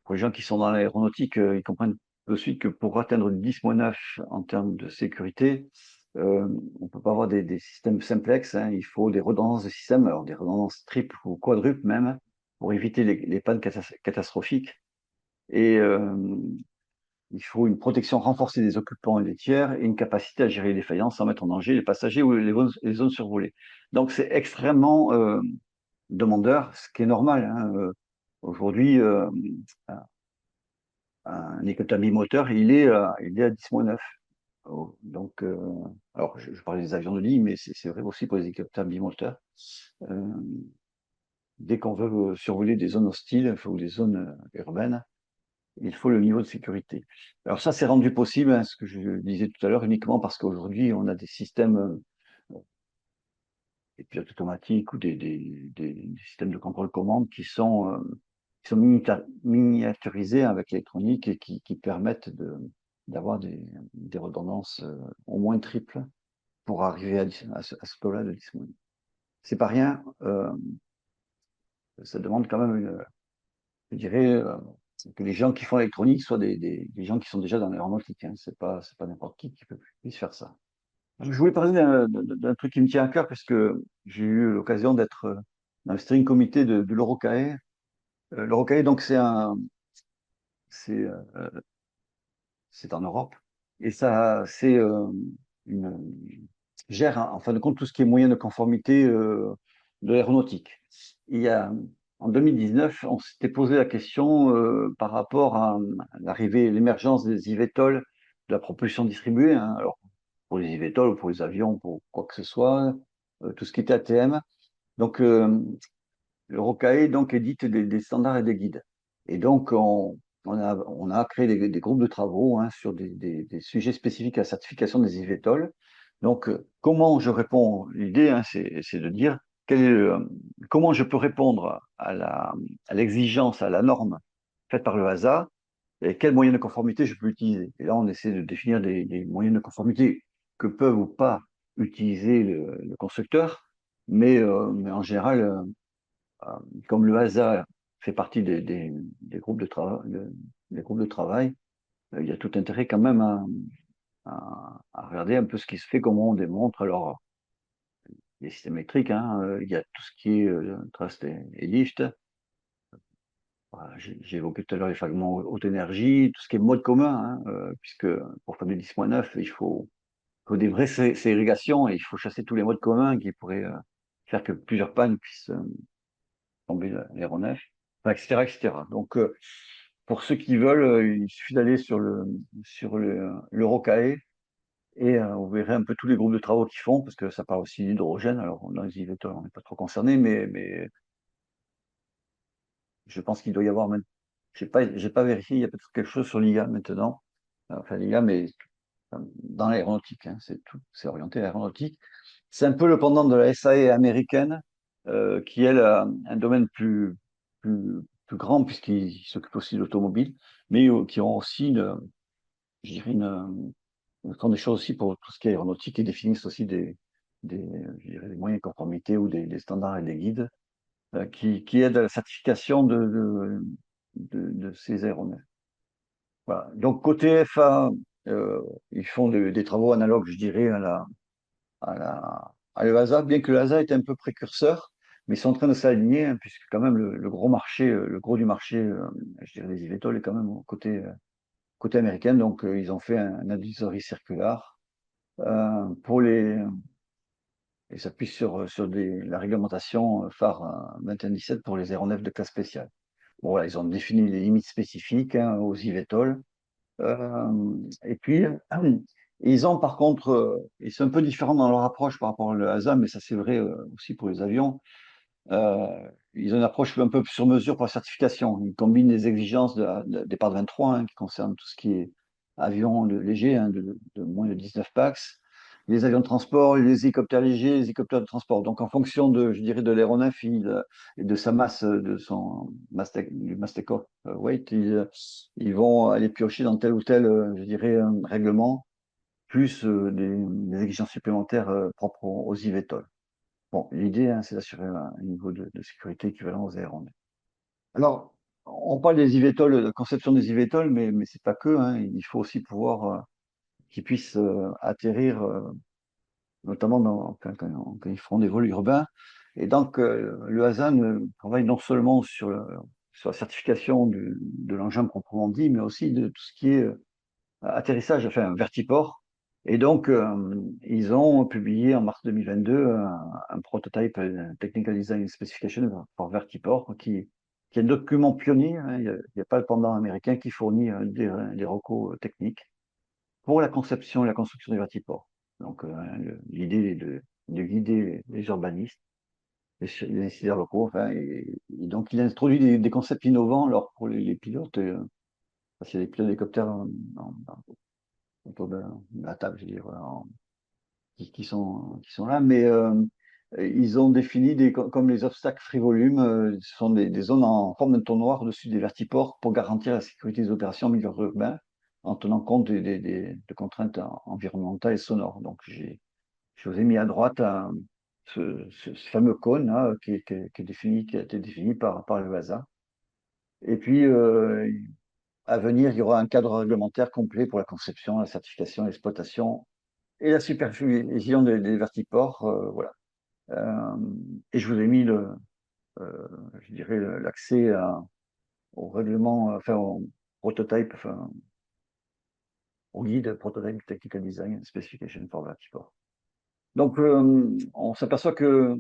pour les gens qui sont dans l'aéronautique, ils comprennent de suite que pour atteindre 10-9 en termes de sécurité, on ne peut pas avoir des systèmes simplex, hein, il faut des redondances de système, alors des redondances triples ou quadruples même, pour éviter les pannes catastrophiques. Et il faut une protection renforcée des occupants et des tiers et une capacité à gérer les défaillances sans mettre en danger les passagers ou les zones survolées. Donc c'est extrêmement demandeur, ce qui est normal, hein. Aujourd'hui, un hélicoptère bimoteur, il est à 10-9. Donc, alors je parlais des avions de ligne, mais c'est vrai aussi pour les hélicoptères bimoteurs. Dès qu'on veut survoler des zones hostiles ou des zones urbaines, il faut le niveau de sécurité. Alors ça, c'est rendu possible, hein, ce que je disais tout à l'heure, uniquement parce qu'aujourd'hui, on a des systèmes, des pilotes automatiques ou des systèmes de contrôle-commande qui sont miniaturisés avec l'électronique et qui permettent d'avoir des redondances au moins triples pour arriver à ce taux-là de disponible. C'est pas rien, ça demande quand même je dirais, que les gens qui font l'électronique soient des gens qui sont déjà dans l'aéronautique, hein. C'est pas n'importe qui puisse faire ça. Je voulais parler d'un truc qui me tient à cœur parce que j'ai eu l'occasion d'être dans le steering comité de l'Eurocae. L'Eurocae, donc, c'est en Europe et ça, gère en fin de compte tout ce qui est moyen de conformité de l'aéronautique. Il y a, en 2019, on s'était posé la question par rapport à l'arrivée, l'émergence des eVTOL, de la propulsion distribuée, hein. Alors, pour les eVTOL ou pour les avions, pour quoi que ce soit, tout ce qui était ATM. Donc, l'Eurocae donc édite des standards et des guides. Et donc, on a créé des groupes de travaux, hein, sur des sujets spécifiques à la certification des eVTOL. Donc, comment je réponds? L'idée, hein, c'est de dire comment je peux répondre à l'exigence, à la norme faite par le HASA, et quels moyens de conformité je peux utiliser. Et là, on essaie de définir des moyens de conformité que peuvent ou pas utiliser le constructeur, mais en général, euh, comme le hasard fait partie des groupes de travail, des groupes de travail, il y a tout intérêt quand même à regarder un peu ce qui se fait, comment on démontre. Alors, les systèmes électriques, hein, il y a tout ce qui est Trust et Licht. Voilà, j'ai évoqué tout à l'heure les fragments haute énergie, tout ce qui est mode commun, hein, puisque pour faire du 10.9, il faut des vraies ségrégations et il faut chasser tous les modes communs qui pourraient faire que plusieurs pannes puissent tomber l'aéronef, enfin, etc., etc. Donc, pour ceux qui veulent, il suffit d'aller sur l'Eurocae et vous verrez un peu tous les groupes de travaux qu'ils font, parce que ça parle aussi d'hydrogène. Alors, dans les IVTOL, on n'est pas trop concerné, mais je pense qu'il doit y avoir même. J'ai pas vérifié, il y a peut-être quelque chose sur l'IA maintenant. Enfin, l'IA, mais dans l'aéronautique, hein, c'est tout, c'est orienté à l'aéronautique. C'est un peu le pendant de la SAE américaine, qui, elle, a un domaine plus grand, puisqu'ils s'occupent aussi de l'automobile, mais qui ont aussi, je dirais, font des choses aussi pour tout ce qui est aéronautique et définissent aussi je dirais, des moyens de conformité ou des standards et des guides qui aident à la certification de ces aéronefs. Voilà. Donc, côté FA, ils font des travaux analogues, je dirais, à l'EASA, bien que l'EASA est un peu précurseur, mais ils sont en train de s'aligner, hein, puisque quand même le gros marché, le gros du marché, je dirais des eVTOL est quand même côté américain. Donc, ils ont fait un advisory circular pour et s'appuie sur la réglementation phare 2117 pour les aéronefs de classe spéciale. Bon, voilà, ils ont défini les limites spécifiques, hein, aux eVTOL. Et puis, ils ont par contre, ils sont un peu différents dans leur approche par rapport à l'ASA, mais ça c'est vrai aussi pour les avions. Euh, Ils ont une approche un peu sur mesure pour la certification. Ils combinent des exigences des parts de 23, hein, qui concernent tout ce qui est avions légers, hein, de moins de 19 pax, les avions de transport, les hélicoptères légers, les hélicoptères de transport. Donc, en fonction je dirais, de l'aéronef et de sa masse, de son du mass take-off weight, ils vont aller piocher dans tel ou tel, je dirais, règlement, plus des exigences supplémentaires propres aux eVTOL. Bon, l'idée, hein, c'est d'assurer un niveau de sécurité équivalent aux aéronefs. Alors, on parle des eVTOL, de conception des eVTOL, mais c'est pas que, hein, il faut aussi pouvoir qu'ils puissent atterrir, notamment quand ils feront des vols urbains. Et donc, le HASAN travaille non seulement sur la certification de l'engin proprement dit, mais aussi de tout ce qui est atterrissage, enfin vertiport. Et donc, ils ont publié en mars 2022 un prototype Technical Design Specification pour vertiport qui est un document pionnier, hein. Il n'y a pas le pendant américain qui fournit des recos techniques pour la conception et la construction des vertiports. Donc, l'idée est de guider les urbanistes, les décideurs locaux, enfin, et donc il introduit des concepts innovants alors pour les pilotes, parce qu'il y a des pilotes d'hélicoptères autour de la table, je veux dire, qui sont là, mais ils ont défini comme les obstacles free volume, ce sont des zones en forme d'entonnoir au-dessus des vertiports pour garantir la sécurité des opérations en milieu urbain en tenant compte de contraintes environnementales et sonores. Donc, je vous ai mis à droite ce fameux cône là, qui a été défini par le HASA. Et puis, à venir, il y aura un cadre réglementaire complet pour la conception, la certification, l'exploitation et la supervision des vertiports. Voilà. Euh, et je vous ai mis je dirais, l'accès au règlement, enfin, au prototype, enfin, au guide Prototype Technical Design Specification for Vertiport. Donc, on s'aperçoit que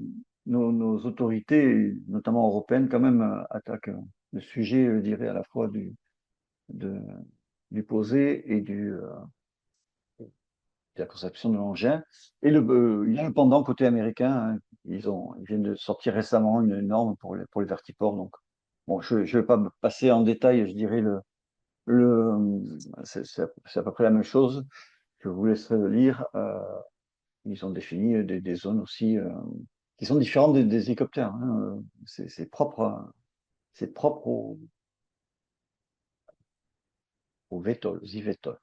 nos autorités, notamment européennes, quand même, attaquent le sujet, je dirais, à la fois de, du posé et de la conception de l'engin. Et il y a le pendant côté américain, hein. Ils viennent de sortir récemment une norme pour les vertiports. Donc, bon, je ne vais pas me passer en détail, je dirais, c'est à peu près la même chose. Je vous laisserai le lire. Ils ont défini des zones aussi qui sont différentes des hélicoptères, hein. C'est propre, c'est propre ou VTOL, ZVTOL.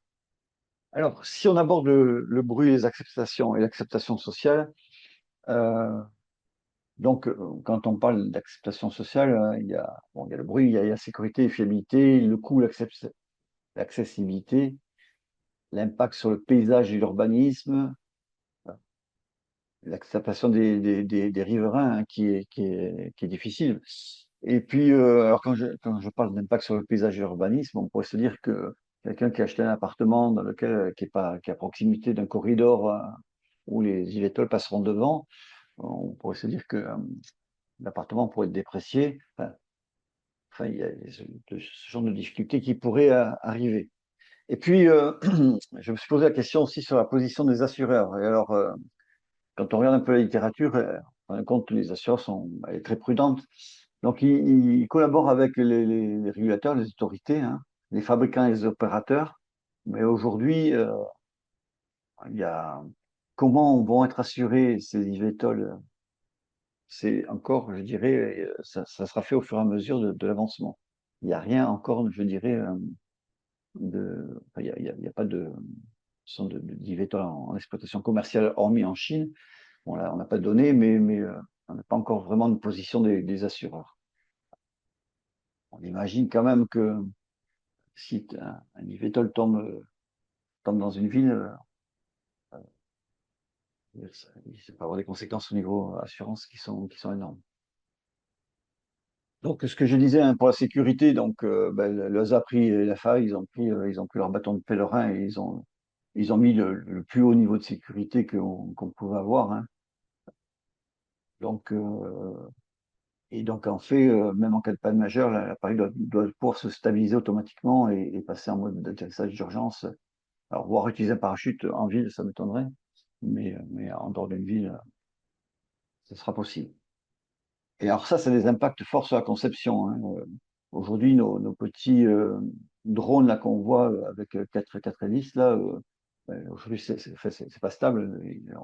Alors, si on aborde le bruit, les acceptations et l'acceptation sociale, donc, quand on parle d'acceptation sociale, il y a, bon, il y a le bruit, il y a la sécurité et fiabilité, le coût, l'accessibilité, l'impact sur le paysage et l'urbanisme, l'acceptation des riverains, hein, qui est difficile. Et puis, alors quand je parle d'impact sur le paysage et l'urbanisme, on pourrait se dire que quelqu'un qui a acheté un appartement dans lequel, qui est à proximité d'un corridor où les VTOL passeront devant, on pourrait se dire que l'appartement pourrait être déprécié. Enfin, il y a ce genre de difficultés qui pourraient arriver. Et puis, je me suis posé la question aussi sur la position des assureurs. Et alors, quand on regarde un peu la littérature, on rend compte que les assureurs elle est très prudente. Donc, ils collaborent avec les régulateurs, les autorités, hein, les fabricants et les opérateurs. Mais aujourd'hui, il y a comment vont être assurés ces IVTOL, c'est encore, je dirais, ça sera fait au fur et à mesure de l'avancement. Il n'y a rien encore, je dirais, enfin, il y a pas d'IVTOL en exploitation commerciale, hormis en Chine. Bon, là, on n'a pas de données, mais on n'a pas encore vraiment une position des assureurs. On imagine quand même que si un IVTOL tombe dans une ville, ça peut avoir des conséquences au niveau assurance qui sont énormes. Donc, ce que je disais, hein, pour la sécurité, donc le ZAPRI et la FA, ils ont pris leur bâton de pèlerin et ils ont mis le plus haut niveau de sécurité qu'on pouvait avoir, hein. Donc, et donc, en fait, même en cas de panne majeure, l'appareil doit pouvoir se stabiliser automatiquement et passer en mode d'atterrissage d'urgence. Alors, voir utiliser un parachute en ville, ça m'étonnerait, mais en dehors d'une ville, ce sera possible. Et alors ça a des impacts forts sur la conception, hein. Aujourd'hui, nos petits drones là qu'on voit avec 4 hélices, là, aujourd'hui, c'est pas stable.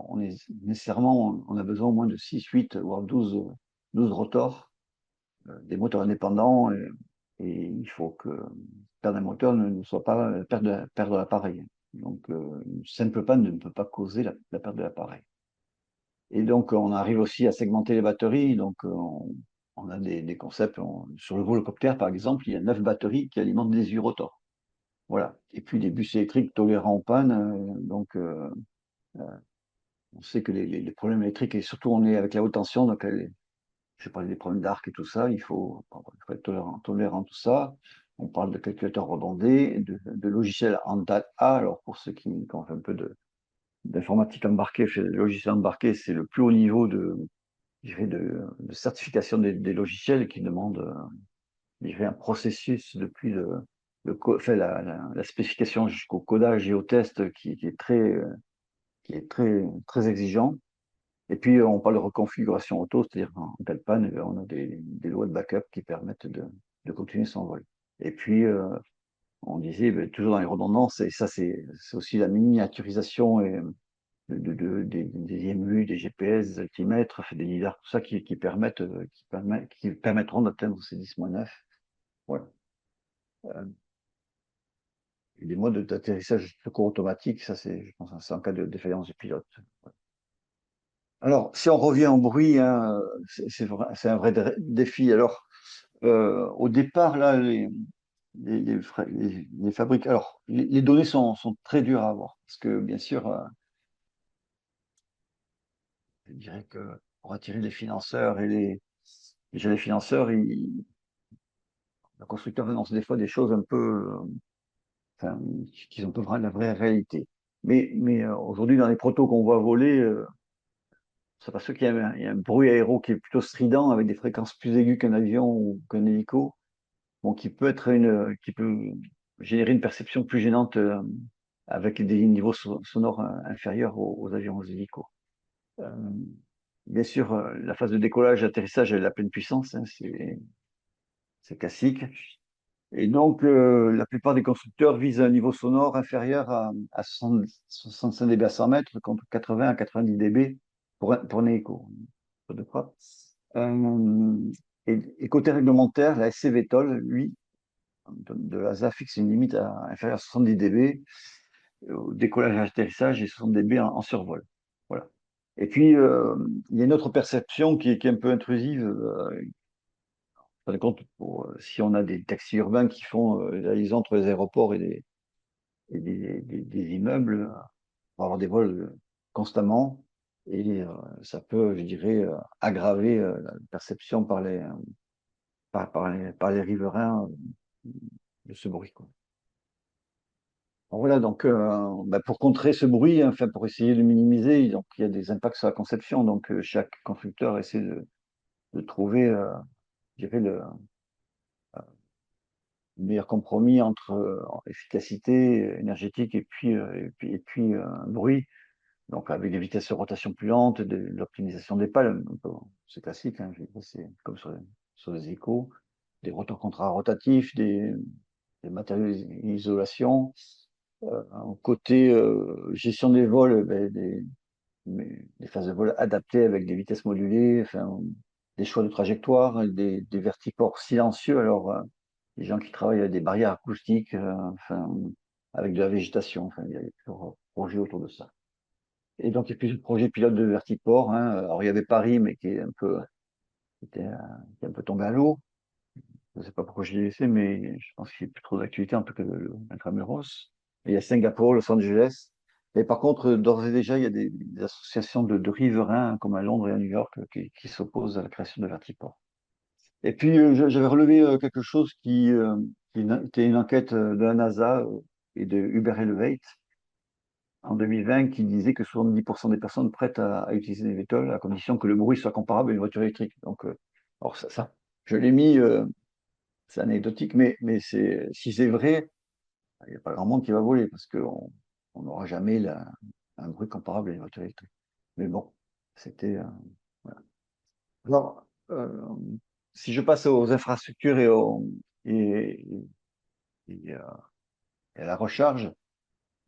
On est nécessairement, on a besoin au moins de 6, 8, voire 12 rotors, des moteurs indépendants, et il faut que perdre un moteur ne soit pas perdre l'appareil. Donc, une simple panne ne peut pas causer la perte de l'appareil. Et donc, on arrive aussi à segmenter les batteries. Donc, on a des concepts. Sur le volocoptère, par exemple, il y a 9 batteries qui alimentent des urotors. Voilà. Et puis, des bus électriques tolérants aux pannes. Donc, on sait que les problèmes électriques, et surtout, on est avec la haute tension. Donc, je parlais des problèmes d'arc et tout ça. Il faut être tolérant à tout ça. On parle de calculateurs redondés, de logiciels en DAT A. Alors, pour ceux qui ont fait un peu d'informatique embarquée, le logiciel embarqué, c'est le plus haut niveau de certification des logiciels qui demande un processus depuis enfin, la spécification jusqu'au codage et au test qui est très exigeant. Et puis, on parle de reconfiguration auto, c'est-à-dire qu'en cas de panne, on a des lois de backup qui permettent de continuer son vol. Et puis, on disait, toujours dans les redondances, et ça, c'est aussi la miniaturisation des IMU, des GPS, des altimètres, des lidars, tout ça qui permettront d'atteindre ces 10-9. Voilà. Et les modes d'atterrissage secours automatique, ça je pense, c'est en cas de défaillance du pilote. Alors, si on revient au bruit, hein, c'est un vrai défi. Alors, au départ, là, les fabriques, alors, les données sont très dures à avoir, parce que bien sûr, je dirais que pour attirer les financeurs déjà les financeurs, le constructeur annonce des fois des choses un peu, enfin, qui sont pas la vraie réalité. Mais aujourd'hui, dans les protos qu'on voit voler, c'est parce qu'il y a un bruit aéro qui est plutôt strident, avec des fréquences plus aiguës qu'un avion ou qu'un hélico, bon, qui peut générer une perception plus gênante, avec des niveaux sonores inférieurs aux avions, aux hélicos. Euh, Bien sûr, la phase de décollage, atterrissage, elle est à pleine puissance, hein, c'est classique. Et donc, la plupart des constructeurs visent un niveau sonore inférieur à 65 dB à 100 mètres contre 80 à 90 dB pour un écho. Euh, et côté réglementaire, la SCVTOL, lui, de l'ASA fixe une limite inférieure à 70 dB au décollage et atterrissage et 60 dB en survol. Voilà. Et puis, il y a une autre perception qui est un peu intrusive. Compte si on a des taxis urbains qui font la liaison entre les aéroports des immeubles, on va avoir des vols constamment et ça peut, je dirais, aggraver la perception par les riverains de ce bruit, quoi. Alors voilà, donc bah, pour contrer ce bruit, enfin pour essayer de minimiser, donc il y a des impacts sur la conception. Donc chaque constructeur essaie de trouver, je dirais, le meilleur compromis entre efficacité énergétique et puis bruit. Donc avec des vitesses de rotation plus lentes, de l'optimisation des pales, c'est classique, hein, c'est comme sur les échos, des rotors contra-rotatifs, des matériaux d'isolation. Côté gestion des vols, ben, des phases de vol adaptées avec des vitesses modulées, enfin, des choix de trajectoire, des vertiports silencieux. Alors, les gens qui travaillent avec des barrières acoustiques, enfin, avec de la végétation, enfin, il y a plusieurs projets autour de ça. Et donc, il y a plusieurs projets pilotes de vertiport, hein. Alors, il y avait Paris, mais qui est un peu tombé à l'eau. Je ne sais pas pourquoi je l'ai laissé, mais je pense qu'il n'y a plus trop d'activité, en tout cas l'intramuros. Et il y a Singapour, Los Angeles. Et par contre, d'ores et déjà, il y a des associations de riverains, comme à Londres et à New York, qui s'opposent à la création de vertiports. Et puis, j'avais relevé quelque chose qui était une enquête de la NASA et de Uber Elevate en 2020 qui disait que 70% des personnes prêtes à utiliser des VTOL à condition que le bruit soit comparable à une voiture électrique. Donc, alors ça je l'ai mis, c'est anecdotique, mais si c'est vrai, il n'y a pas grand monde qui va voler parce qu'on n'aura jamais un bruit comparable à une voiture électrique. Mais bon, c'était. Voilà. Alors, si je passe aux infrastructures et, et, euh, et à la recharge,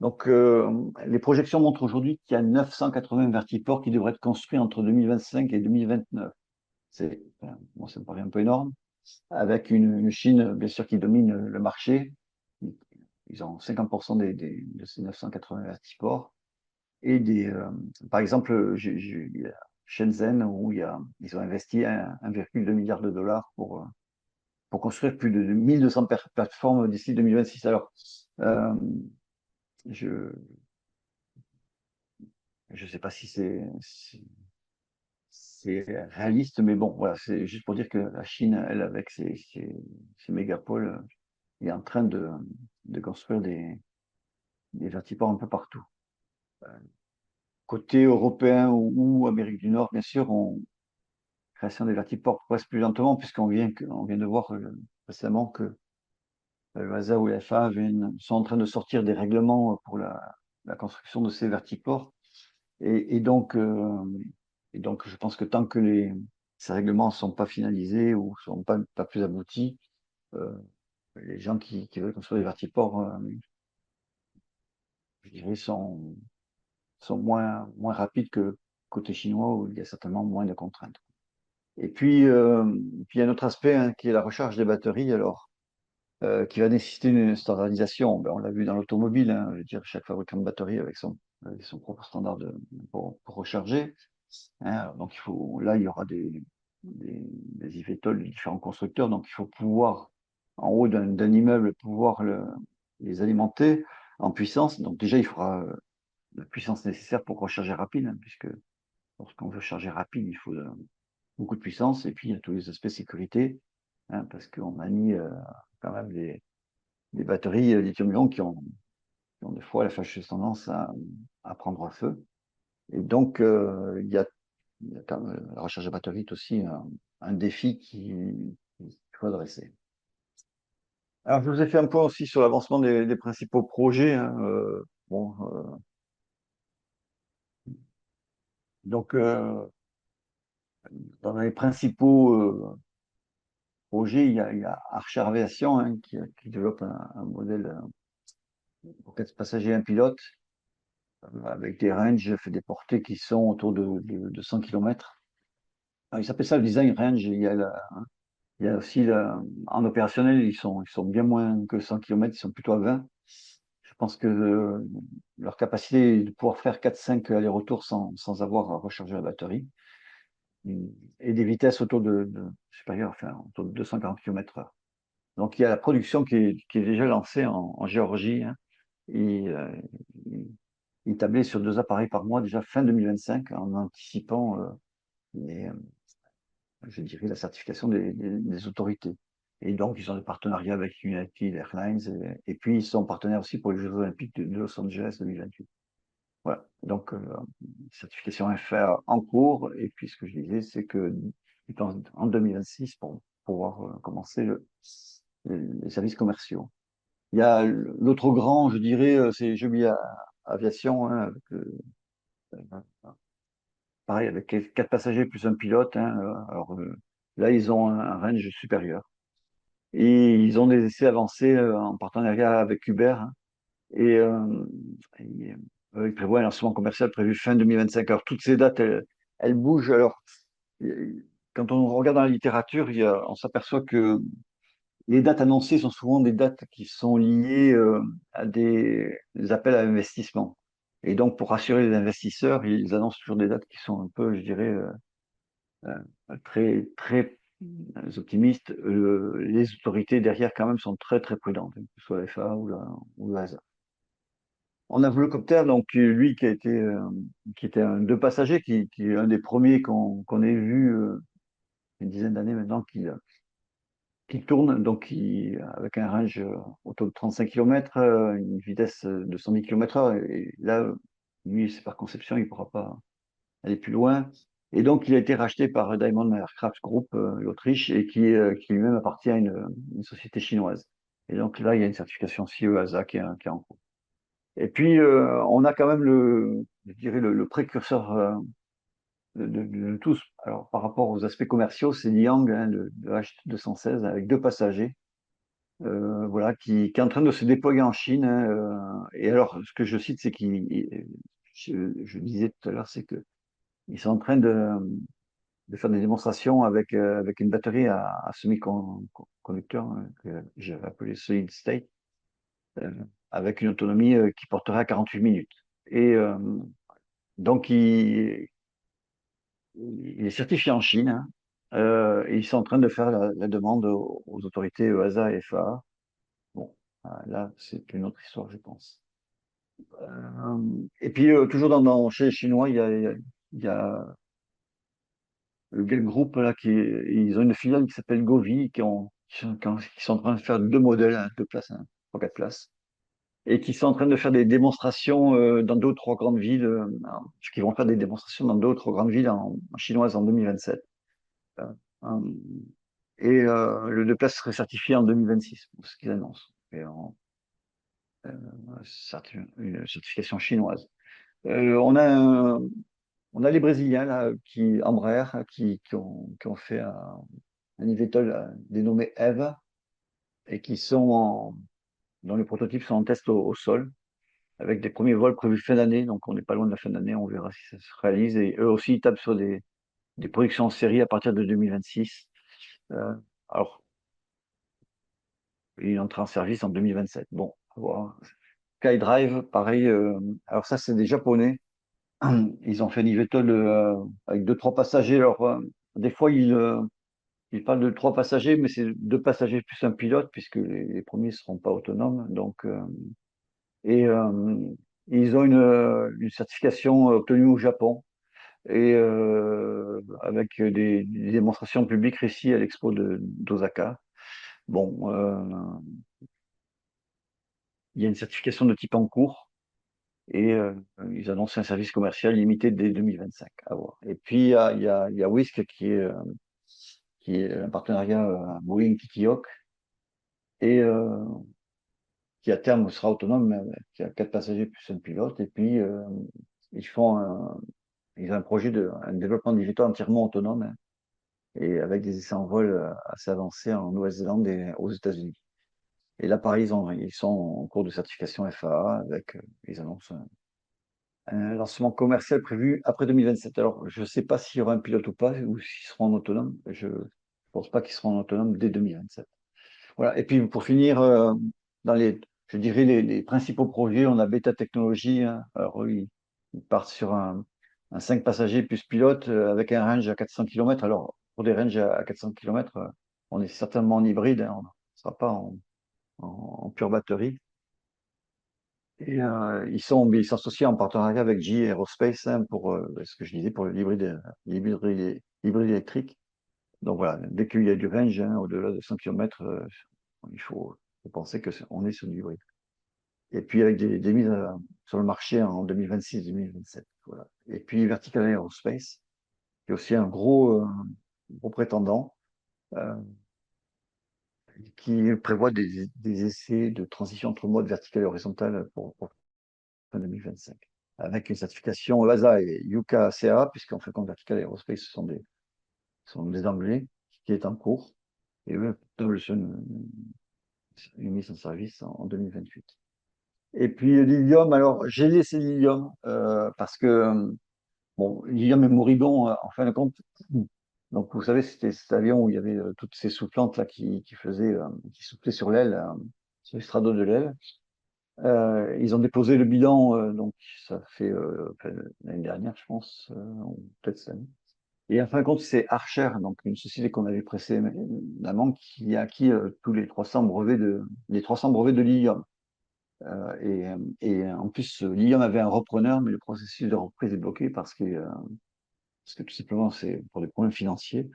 donc les projections montrent aujourd'hui qu'il y a 980 vertiports qui devraient être construits entre 2025 et 2029. Bon, ça me paraît un peu énorme, avec une Chine, bien sûr, qui domine le marché. Ils ont 50% de ces 980 vertiports. Et par exemple, il y a Shenzhen où ils ont investi 1,2 milliard de dollars pour construire plus de 1200 plateformes d'ici 2026. Alors, je ne sais pas si c'est réaliste, mais bon, voilà, c'est juste pour dire que la Chine, elle, avec ses mégapoles, est en train de construire des vertiports un peu partout. Côté européen ou Amérique du Nord, bien sûr, création des vertiports progresse plus lentement, puisqu'on vient de voir récemment que le HASA ou l'FA sont en train de sortir des règlements pour la construction de ces vertiports. Et donc, je pense que tant que ces règlements ne sont pas finalisés ou ne sont pas plus aboutis, euh, les gens qui veulent construire des vertiports, je dirais, sont moins rapides que côté chinois où il y a certainement moins de contraintes. Et puis il y a un autre aspect, hein, qui est la recharge des batteries, alors, qui va nécessiter une standardisation. Ben, on l'a vu dans l'automobile, hein, je veux dire, chaque fabricant de batterie avec son propre standard pour recharger, hein. Donc là, il y aura des e-vétols de différents constructeurs, donc il faut pouvoir, en haut d'un immeuble, pouvoir les alimenter en puissance. Donc déjà, il faudra la puissance nécessaire pour recharger rapide, hein, puisque lorsqu'on veut charger rapide, il faut beaucoup de puissance. Et puis, il y a tous les aspects sécurité, hein, parce qu'on a mis quand même des batteries lithium-ion qui ont des fois la fâcheuse tendance à prendre feu. Et donc, il y a quand même, la recharge de batterie est aussi un défi qu'il faut adresser. Alors, je vous ai fait un point aussi sur l'avancement des principaux projets, hein, bon, donc, dans les principaux projets, il y a Archer Aviation, hein, qui développe un modèle pour 4 passagers et un pilote, avec des ranges, fait des portées qui sont autour de 100 km. Alors, ils appellent ça le design range. Il y a Il y a aussi, en opérationnel, ils sont bien moins que 100 km, ils sont plutôt à 20. Je pense que leur capacité est de pouvoir faire 4-5 allers-retours sans avoir à recharger la batterie. Et des vitesses supérieures, enfin, autour de 240 km/h. Donc il y a la production qui est déjà lancée en Géorgie, hein. Et, il tablait sur 2 appareils par mois déjà fin 2025 en anticipant je dirais, la certification des autorités. Et donc, ils ont des partenariats avec United Airlines et puis ils sont partenaires aussi pour les Jeux Olympiques de Los Angeles 2028. Voilà. Donc, certification FAA en cours. Et puis, ce que je disais, c'est que en 2026 pour pouvoir commencer les services commerciaux. Il y a l'autre grand, je dirais, c'est Joby Aviation, hein, avec pareil, avec 4 passagers plus un pilote, hein. Alors là, ils ont un range supérieur. Et ils ont des essais avancés en partenariat avec Uber, hein. Et, ils prévoient un lancement commercial prévu fin 2025. Alors toutes ces dates, elles bougent. Alors, quand on regarde dans la littérature, on s'aperçoit que les dates annoncées sont souvent des dates qui sont liées à des appels à investissement. Et donc, pour rassurer les investisseurs, ils annoncent toujours des dates qui sont un peu, je dirais, très, très optimistes. Les autorités derrière, quand même, sont très, très prudentes, que ce soit la FAA ou le HASA. On a Volocopter, donc lui qui était un deux passagers, qui est un des premiers qu'on ait vu une dizaine d'années maintenant, qui tourne, donc avec un range autour de 35 km, une vitesse de 110 km/h. Et là, lui, c'est par conception, il ne pourra pas aller plus loin. Et donc, il a été racheté par Diamond Aircraft Group, l'Autriche, et qui lui-même appartient à une société chinoise. Et donc là, il y a une certification CE-ASA qui est en cours. Et puis, on a quand même je dirais le précurseur de tous. Alors, par rapport aux aspects commerciaux, c'est Liang, hein, le H216 avec 2 passagers, voilà, qui est en train de se déployer en Chine, hein. Et alors, ce que je cite, c'est je disais tout à l'heure, c'est qu'ils sont en train de faire des démonstrations avec une batterie à semi-conducteur, hein, que j'ai appelé Solid State, euh, avec une autonomie qui porterait à 48 minutes. Et donc, il est certifié en Chine, hein. Et ils sont en train de faire la demande aux autorités EASA et FAA. Bon, là, c'est une autre histoire, je pense. Et puis, toujours chez les Chinois, il y a le groupe là ils ont une filiale qui s'appelle Govi qui sont en train de faire 2 modèles, hein, 2 places, hein, 3-4 places, et qui sont en train de faire des démonstrations dans 2 ou 3 grandes villes, qui vont faire des démonstrations dans 2 ou 3 grandes villes en chinoise en 2027. Euh, euh, et le 2 places serait certifié en 2026, pour ce qu'ils annoncent. Et euh, une certification chinoise. On a on a les Brésiliens là, Embraer, hein, qui ont fait un eVTOL dénommé Eve et dont les prototypes sont en test au sol, avec des premiers vols prévus fin d'année. Donc on n'est pas loin de la fin d'année, on verra si ça se réalise. Et eux aussi, ils tapent sur des productions en série à partir de 2026. Alors, il entre en service en 2027. Bon, à voir. SkyDrive, pareil. Alors ça, c'est des Japonais. Ils ont fait un eVTOL avec 2-3 passagers. Alors, des fois, ils parlent de 3 passagers, mais c'est 2 passagers plus un pilote, puisque les premiers ne seront pas autonomes. Donc, et ils ont une certification obtenue au Japon, et avec des démonstrations publiques réussies à l'expo d'Osaka. Bon, il y a une certification de type en cours. Et ils annoncent un service commercial limité dès 2025. À voir. Et puis, il y a Wisk qui est un partenariat Boeing-Tiki-Hawk, et qui à terme sera autonome, qui a 4 passagers plus un pilote. Et puis, ils ont un projet un développement digital entièrement autonome, hein, et avec des essais en vol assez avancés en Nouvelle-Zélande et aux États-Unis. Et là, pareil, ils sont en cours de certification FAA avec, ils annoncent un lancement commercial prévu après 2027. Alors, je ne sais pas s'il y aura un pilote ou pas, ou s'ils seront en autonome. pense pas qu'ils seront autonomes dès 2027. Voilà. Et puis pour finir, dans je dirais les principaux projets, on a Beta Technologies, hein. Alors ils partent sur un 5 passagers plus pilote avec un range à 400 km. Alors pour des ranges à 400 km, on est certainement en hybride, hein. On ne sera pas en pure batterie. Et ils s'associent en partenariat avec GE Aerospace, hein, pour ce que je disais, pour l'hybride électrique. Donc voilà, dès qu'il y a du range, hein, au-delà de 100 km, faut penser qu'on est sur du hybride. Et puis avec des mises sur le marché en 2026-2027. Voilà. Et puis Vertical Aerospace, qui est aussi un gros prétendant, euh, qui prévoit des essais de transition entre mode vertical et horizontal pour fin 2025. Avec une certification EASA et UKCA, puisqu'en fait, comme Vertical Aerospace, sont des Anglais, qui est en cours. Et eux peuvent une mise en service en 2028. Et puis l'Ilium, alors j'ai laissé l'Ilium parce que bon, l'Ilium est moribond en fin de compte. Donc vous savez, c'était cet avion où il y avait toutes ces soufflantes là qui soufflaient sur l'aile, sur l'estrado de l'aile. Ils ont déposé le bilan, donc ça fait l'année dernière, je pense, ou peut-être cette année. Et en fin de compte, c'est Archer, donc une société qu'on avait précédemment, qui a acquis tous les 300 brevets de l'Ilium. Et en plus, l'Ilium avait un repreneur, mais le processus de reprise est bloqué parce que tout simplement, c'est pour des problèmes financiers.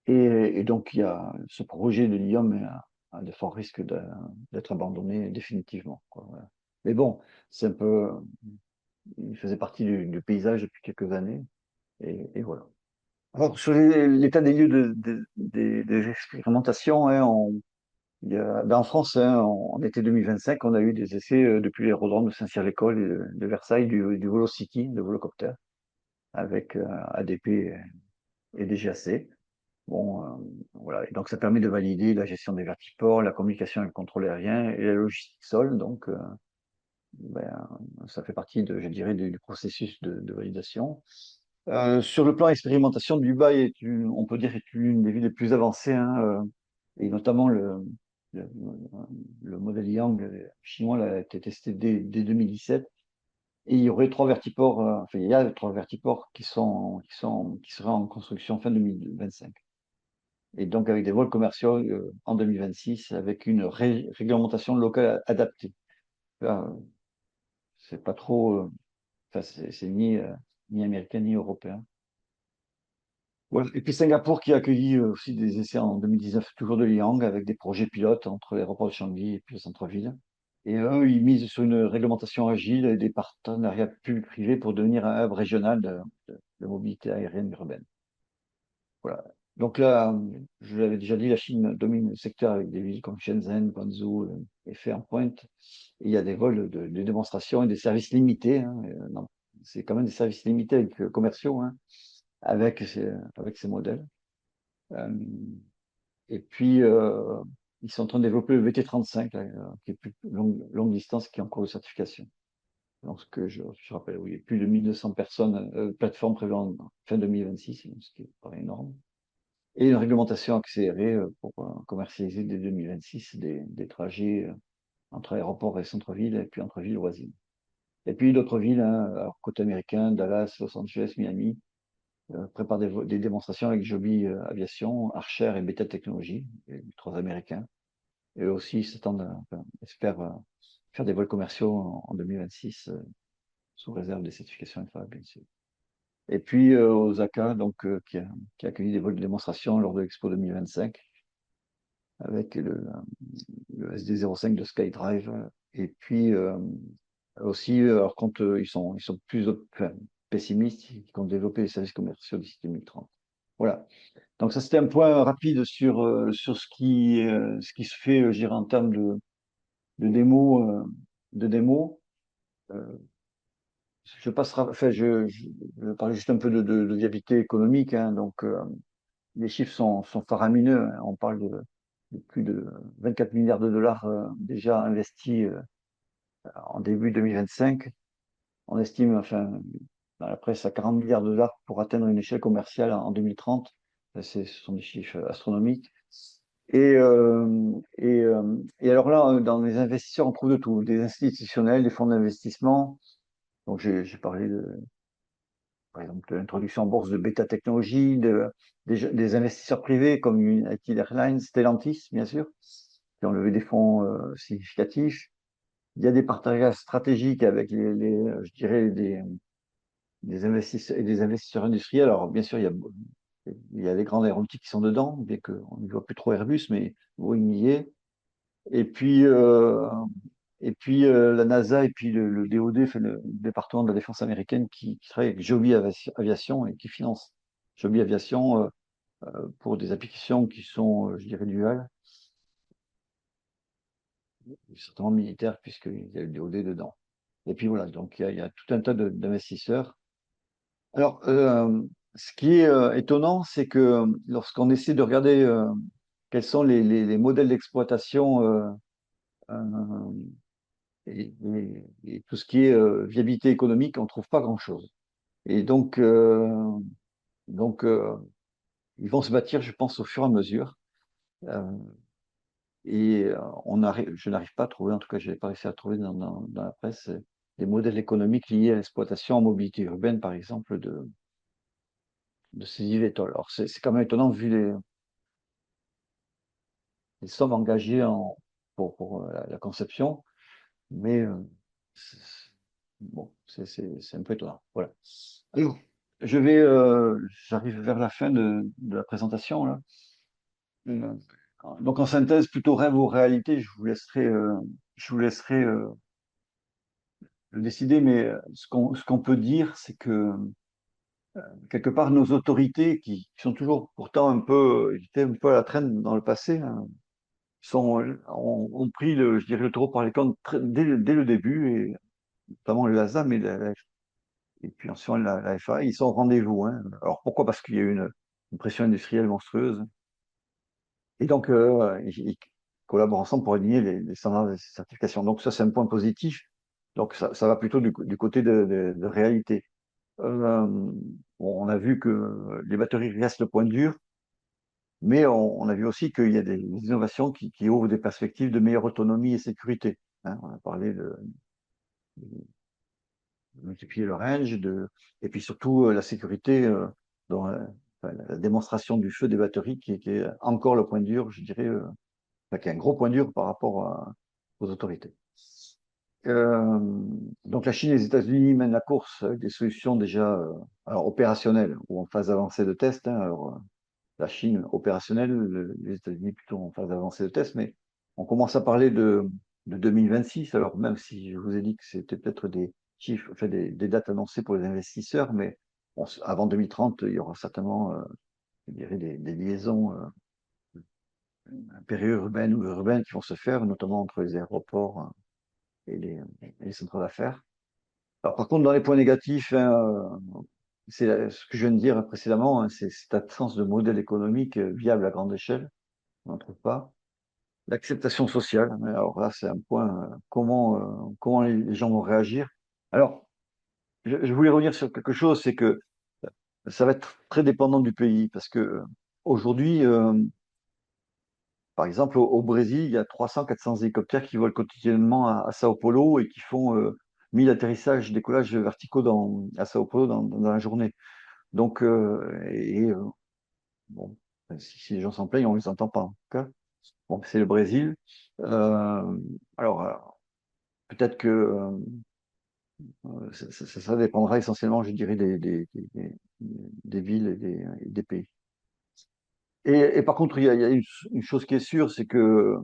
Et donc, il y a ce projet de l'Ilium a de forts risques d'être abandonné définitivement, quoi, voilà. Mais bon, c'est un peu, il faisait partie du paysage depuis quelques années, et voilà. Alors, sur l'état des lieux des expérimentations, hein, en France, hein, en été 2025, on a eu des essais depuis l'aérodrome de Saint-Cyr-l'École et de Versailles, du Volocity, de volocoptère, avec ADP et DGAC. Bon, voilà. Et donc, ça permet de valider la gestion des vertiports, la communication avec le contrôle aérien et la logistique sol. Donc, ben, ça fait partie, je dirais, du processus de validation. Sur le plan expérimentation, Dubaï on peut dire, est une des villes les plus avancées, hein, et notamment le, le modèle Yang chinois a été testé dès 2017. Et il y aurait trois vertiports, enfin, il y a trois vertiports qui seraient en construction fin 2025. Et donc avec des vols commerciaux en 2026, avec une réglementation locale adaptée. Là, c'est pas trop, enfin, c'est ni américain ni européen. Voilà. Et puis Singapour qui a accueilli aussi des essais en 2019, toujours de Liang, avec des projets pilotes entre l'aéroport de Changi et puis le centre-ville. Et eux, ils misent sur une réglementation agile et des partenariats publics-privés pour devenir un hub régional de mobilité aérienne urbaine. Voilà. Donc là, je l'avais déjà dit, la Chine domine le secteur avec des villes comme Shenzhen, Guangzhou et Fairpoint. Et il y a des vols de démonstration et des services limités, hein. Non, c'est quand même des services limités avec, commerciaux, hein, avec ces modèles. Euh, et puis, ils sont en train de développer le VT35, là, qui est plus longue distance, qui est en cours de certification. Donc, ce que je rappelle, oui, plus de 1200 personnes, plateformes prévues en fin 2026, ce qui paraît énorme. Et une réglementation accélérée pour commercialiser dès 2026 des trajets entre aéroport et centre-ville, et puis entre villes voisines. Et puis d'autres villes, hein, alors, côté américain, Dallas, Los Angeles, Miami, préparent des démonstrations avec Joby Aviation, Archer et Beta Technologies, les trois américains. Et eux aussi espèrent faire des vols commerciaux en 2026, sous réserve des certifications FAA, bien sûr. Et puis Osaka, donc, qui a accueilli des vols de démonstration lors de l'Expo 2025, avec le SD05 de SkyDrive. Et puis aussi, alors quand ils sont plus pessimistes, ils comptent développer les services commerciaux d'ici 2030. Voilà. Donc ça, c'était un point rapide sur ce qui se fait, je dirais, en termes de démo. De démo. Euh, je vais parler juste un peu de viabilité économique, hein. Donc, les chiffres sont faramineux, hein. On parle de plus de 24 milliards de dollars déjà investis en début 2025. On estime, enfin, dans la presse, à 40 milliards de dollars pour atteindre une échelle commerciale en 2030 Ce sont des chiffres astronomiques. Et alors là, dans les investisseurs, on trouve de tout, des institutionnels, des fonds d'investissement. Donc j'ai parlé par exemple, de l'introduction en bourse de Beta Technologies, des investisseurs privés comme United Airlines, Stellantis, bien sûr, qui ont levé des fonds significatifs. Il y a des partenariats stratégiques avec je dirais, des investisseurs et des investisseurs industriels. Alors, bien sûr, il y a les grands aéronautiques qui sont dedans, bien qu'on ne voit plus trop Airbus, mais Boeing y est. Et puis, la NASA et puis le DoD, fait le département de la défense américaine, qui travaille avec Joby Aviation et qui finance Joby Aviation pour des applications qui sont, je dirais, duales, certainement militaires, puisqu'il y a le DoD dedans. Et puis voilà, donc il y a tout un tas d'investisseurs. Alors, ce qui est étonnant, c'est que lorsqu'on essaie de regarder quels sont les modèles d'exploitation euh, et tout ce qui est viabilité économique, on ne trouve pas grand-chose. Et donc ils vont se bâtir, je pense, au fur et à mesure. Euh, je n'arrive pas à trouver, en tout cas, je n'ai pas réussi à trouver dans la presse, des modèles économiques liés à l'exploitation en mobilité urbaine, par exemple, de ces eVTOL. Alors, c'est quand même étonnant vu les sommes engagées pour la conception, mais c'est- bon, c'est un peu étonnant. Voilà. Alors, j'arrive vers la fin de la présentation, là. Euh, Donc, en synthèse, plutôt rêve ou réalité, je vous laisserai le décider, mais ce qu'on peut dire, c'est que quelque part, nos autorités, qui sont toujours pourtant étaient un peu à la traîne dans le passé, hein, ont pris je dirais, le taureau par les cornes dès le début, et notamment le LASA, et puis ensuite la FAA, ils sont au rendez-vous, hein. Alors pourquoi? Parce qu'il y a eu une pression industrielle monstrueuse. Et donc, ils collaborent ensemble pour aligner les standards de certification. Donc ça, c'est un point positif. Donc ça va plutôt du côté de réalité. Euh, bon, on a vu que les batteries restent le point dur, mais on a vu aussi qu'il y a des innovations qui ouvrent des perspectives de meilleure autonomie et sécurité, hein. On a parlé de multiplier le range, et puis surtout la sécurité dans enfin, la démonstration du feu des batteries qui est encore le point dur, je dirais, enfin, qui est un gros point dur par rapport aux autorités. Euh, donc la Chine et les États-Unis mènent la course avec des solutions déjà alors opérationnelles ou en phase avancée de test, hein. Alors, la Chine opérationnelle, les États-Unis plutôt en phase avancée de test, mais on commence à parler de 2026, alors même si je vous ai dit que c'était peut-être des chiffres, enfin des dates annoncées pour les investisseurs, mais avant 2030, il y aura certainement, je dirais, des liaisons périurbaines ou urbaines qui vont se faire, notamment entre les aéroports et les centrales d'affaires. Alors par contre, dans les points négatifs, hein, c'est ce que je viens de dire précédemment, hein, c'est cette absence de modèle économique viable à grande échelle. On n'en trouve pas. L'acceptation sociale, alors là, c'est un point, comment les gens vont réagir. Alors, je voulais revenir sur quelque chose, c'est que ça va être très dépendant du pays, parce que aujourd'hui, par exemple, au Brésil, il y a 300-400 hélicoptères qui volent quotidiennement à Sao Paulo et qui font 1000 atterrissages, décollages verticaux à Sao Paulo dans la journée. Donc, bon, si les gens s'en plaignent, on ne les entend pas, en tout cas. Bon, c'est le Brésil. Euh, alors, peut-être que ça dépendra essentiellement, je dirais, des villes et des pays. Et par contre, il y a une chose qui est sûre, c'est que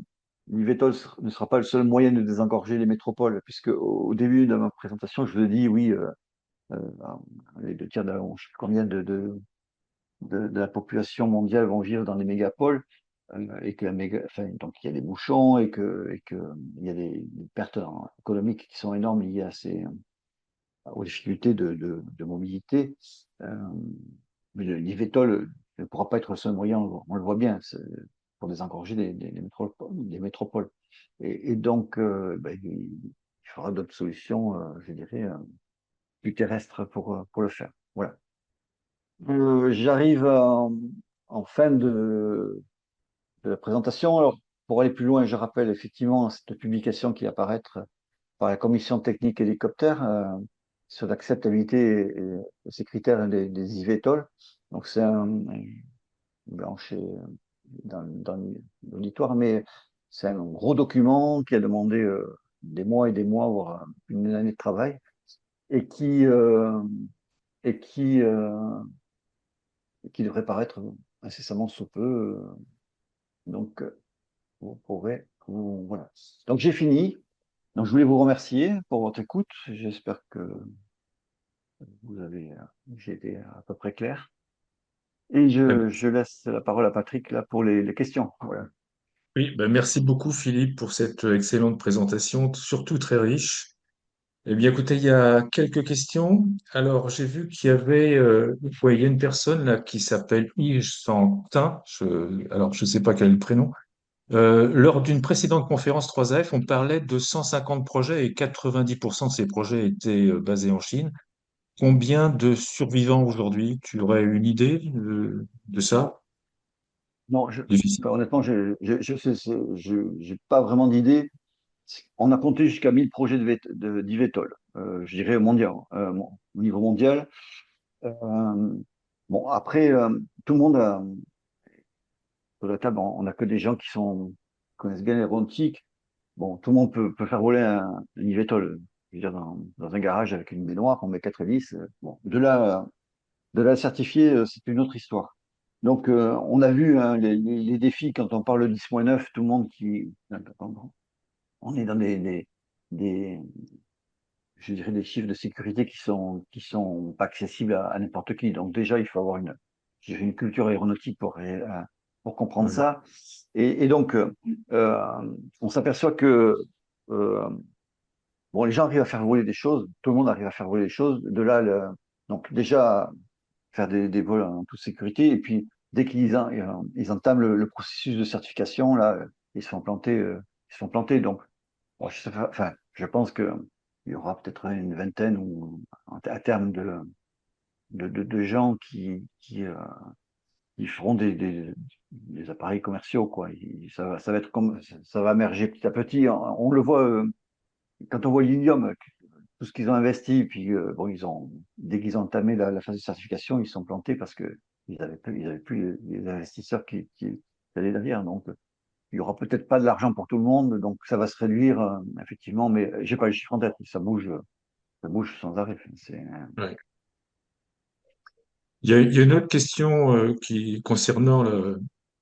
l'IVTOL ne sera pas le seul moyen de désengorger les métropoles, puisque au début de ma présentation, je vous ai dit, oui, euh, les deux tiers, je ne sais plus combien de la population mondiale vont vivre dans les mégapoles, et que enfin, donc il y a des bouchons et que il y a des pertes économiques qui sont énormes liées aux difficultés de mobilité. Euh, mais l'IVTOL ne pourra pas être le seul moyen, on le voit bien, pour désengorger des métropoles. Et donc, ben, il faudra d'autres solutions, je dirais, plus terrestres pour le faire. Voilà. J'arrive en fin de la présentation. Alors, pour aller plus loin, je rappelle effectivement cette publication qui va apparaître par la commission technique hélicoptère sur l'acceptabilité et ces critères des IVTOL. Donc, c'est chez, dans l'auditoire, mais c'est un gros document qui a demandé des mois et des mois, voire une année de travail, et et qui, euh, qui devrait paraître incessamment sous peu. Donc, vous pourrez, voilà. Donc, j'ai fini. Donc, je voulais vous remercier pour votre écoute. J'espère que j'ai été à peu près clair. Et
Très bien.
je laisse la parole à Patrick là pour les questions. Voilà.
Oui, ben merci beaucoup Philippe pour cette excellente présentation, surtout très riche. Eh bien, écoutez, il y a quelques questions. Alors, j'ai vu qu'il y avait, ouais, il y a une personne là qui s'appelle Yves Santin. Alors, je ne sais pas quel est le prénom. Lors d'une précédente conférence 3AF, on parlait de 150 projets et 90% de ces projets étaient basés en Chine. Combien de survivants aujourd'hui? Tu aurais une idée de ça?
Non,
Difficile.
honnêtement, j'ai pas vraiment d'idée. On a compté jusqu'à 1000 projets d'IVTOL, je dirais mondial, au niveau mondial. Euh, bon, après, tout le monde sur la table, on n'a que des gens qui connaissent bien l'aéronautique. Bon, tout le monde peut faire voler un IVTOL. Je veux dire, dans un garage avec une baignoire, on met 4 hélices. Bon, de la certifier, c'est une autre histoire. Donc, on a vu hein, les défis quand on parle de 10-9, tout le monde qui. On est dans des, je dirais des chiffres de sécurité qui sont pas accessibles à n'importe qui. Donc, déjà, il faut avoir je dirais une culture aéronautique pour comprendre
Ouais.
ça. Et donc, on s'aperçoit que euh, bon, les gens arrivent à faire voler des choses, tout le monde arrive à faire voler des choses. De là, donc déjà, faire des vols en toute sécurité. Et puis, dès ils entament le processus de certification, là, ils se font planter. Ils se font planter. Donc, bon, enfin, je pense qu'il y aura peut-être une vingtaine ou à terme de gens qui feront des appareils commerciaux, quoi. Ça va être comme ça va émerger petit à petit. On le voit quand on voit l'Ilium, tout ce qu'ils ont investi, puis bon, dès qu'ils ont entamé la phase de certification, ils sont plantés parce que ils avaient plus les investisseurs qui allaient derrière. Donc, il y aura peut-être pas de l'argent pour tout le monde, donc ça va se réduire effectivement, mais j'ai pas les chiffres en tête. Ça bouge sans arrêt.
Ouais. Il y a une autre question concernant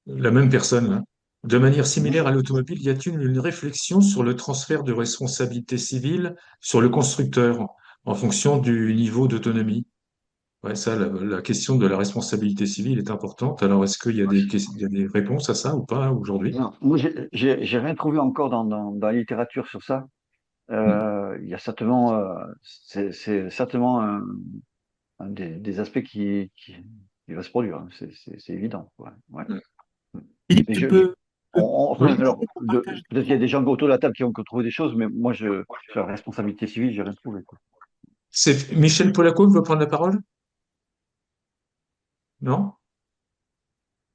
la même personne, là. De manière
Mhm.
similaire à l'automobile, y a-t-il une réflexion sur le transfert de responsabilité civile sur le constructeur en fonction du niveau d'autonomie? Ouais, ça, la question de la responsabilité civile est importante. Alors, est-ce qu'il y a il y a des réponses à ça ou pas aujourd'hui?
Non, moi, j'ai rien trouvé encore dans la littérature sur ça.
Hmm.
Il y a certainement, c'est certainement un des aspects qui va se produire, hein. C'est évident. Ouais, ouais.
Hmm.
Philippe,
Mais
Oui.
préciser ton partage
peut-être qu'il y a
d'écran.
des gens autour de la table qui ont trouvé des choses, mais moi, sur la responsabilité civile, j'ai rien trouvé, quoi.
C'est Michel Polaco qui veut prendre la parole? Non?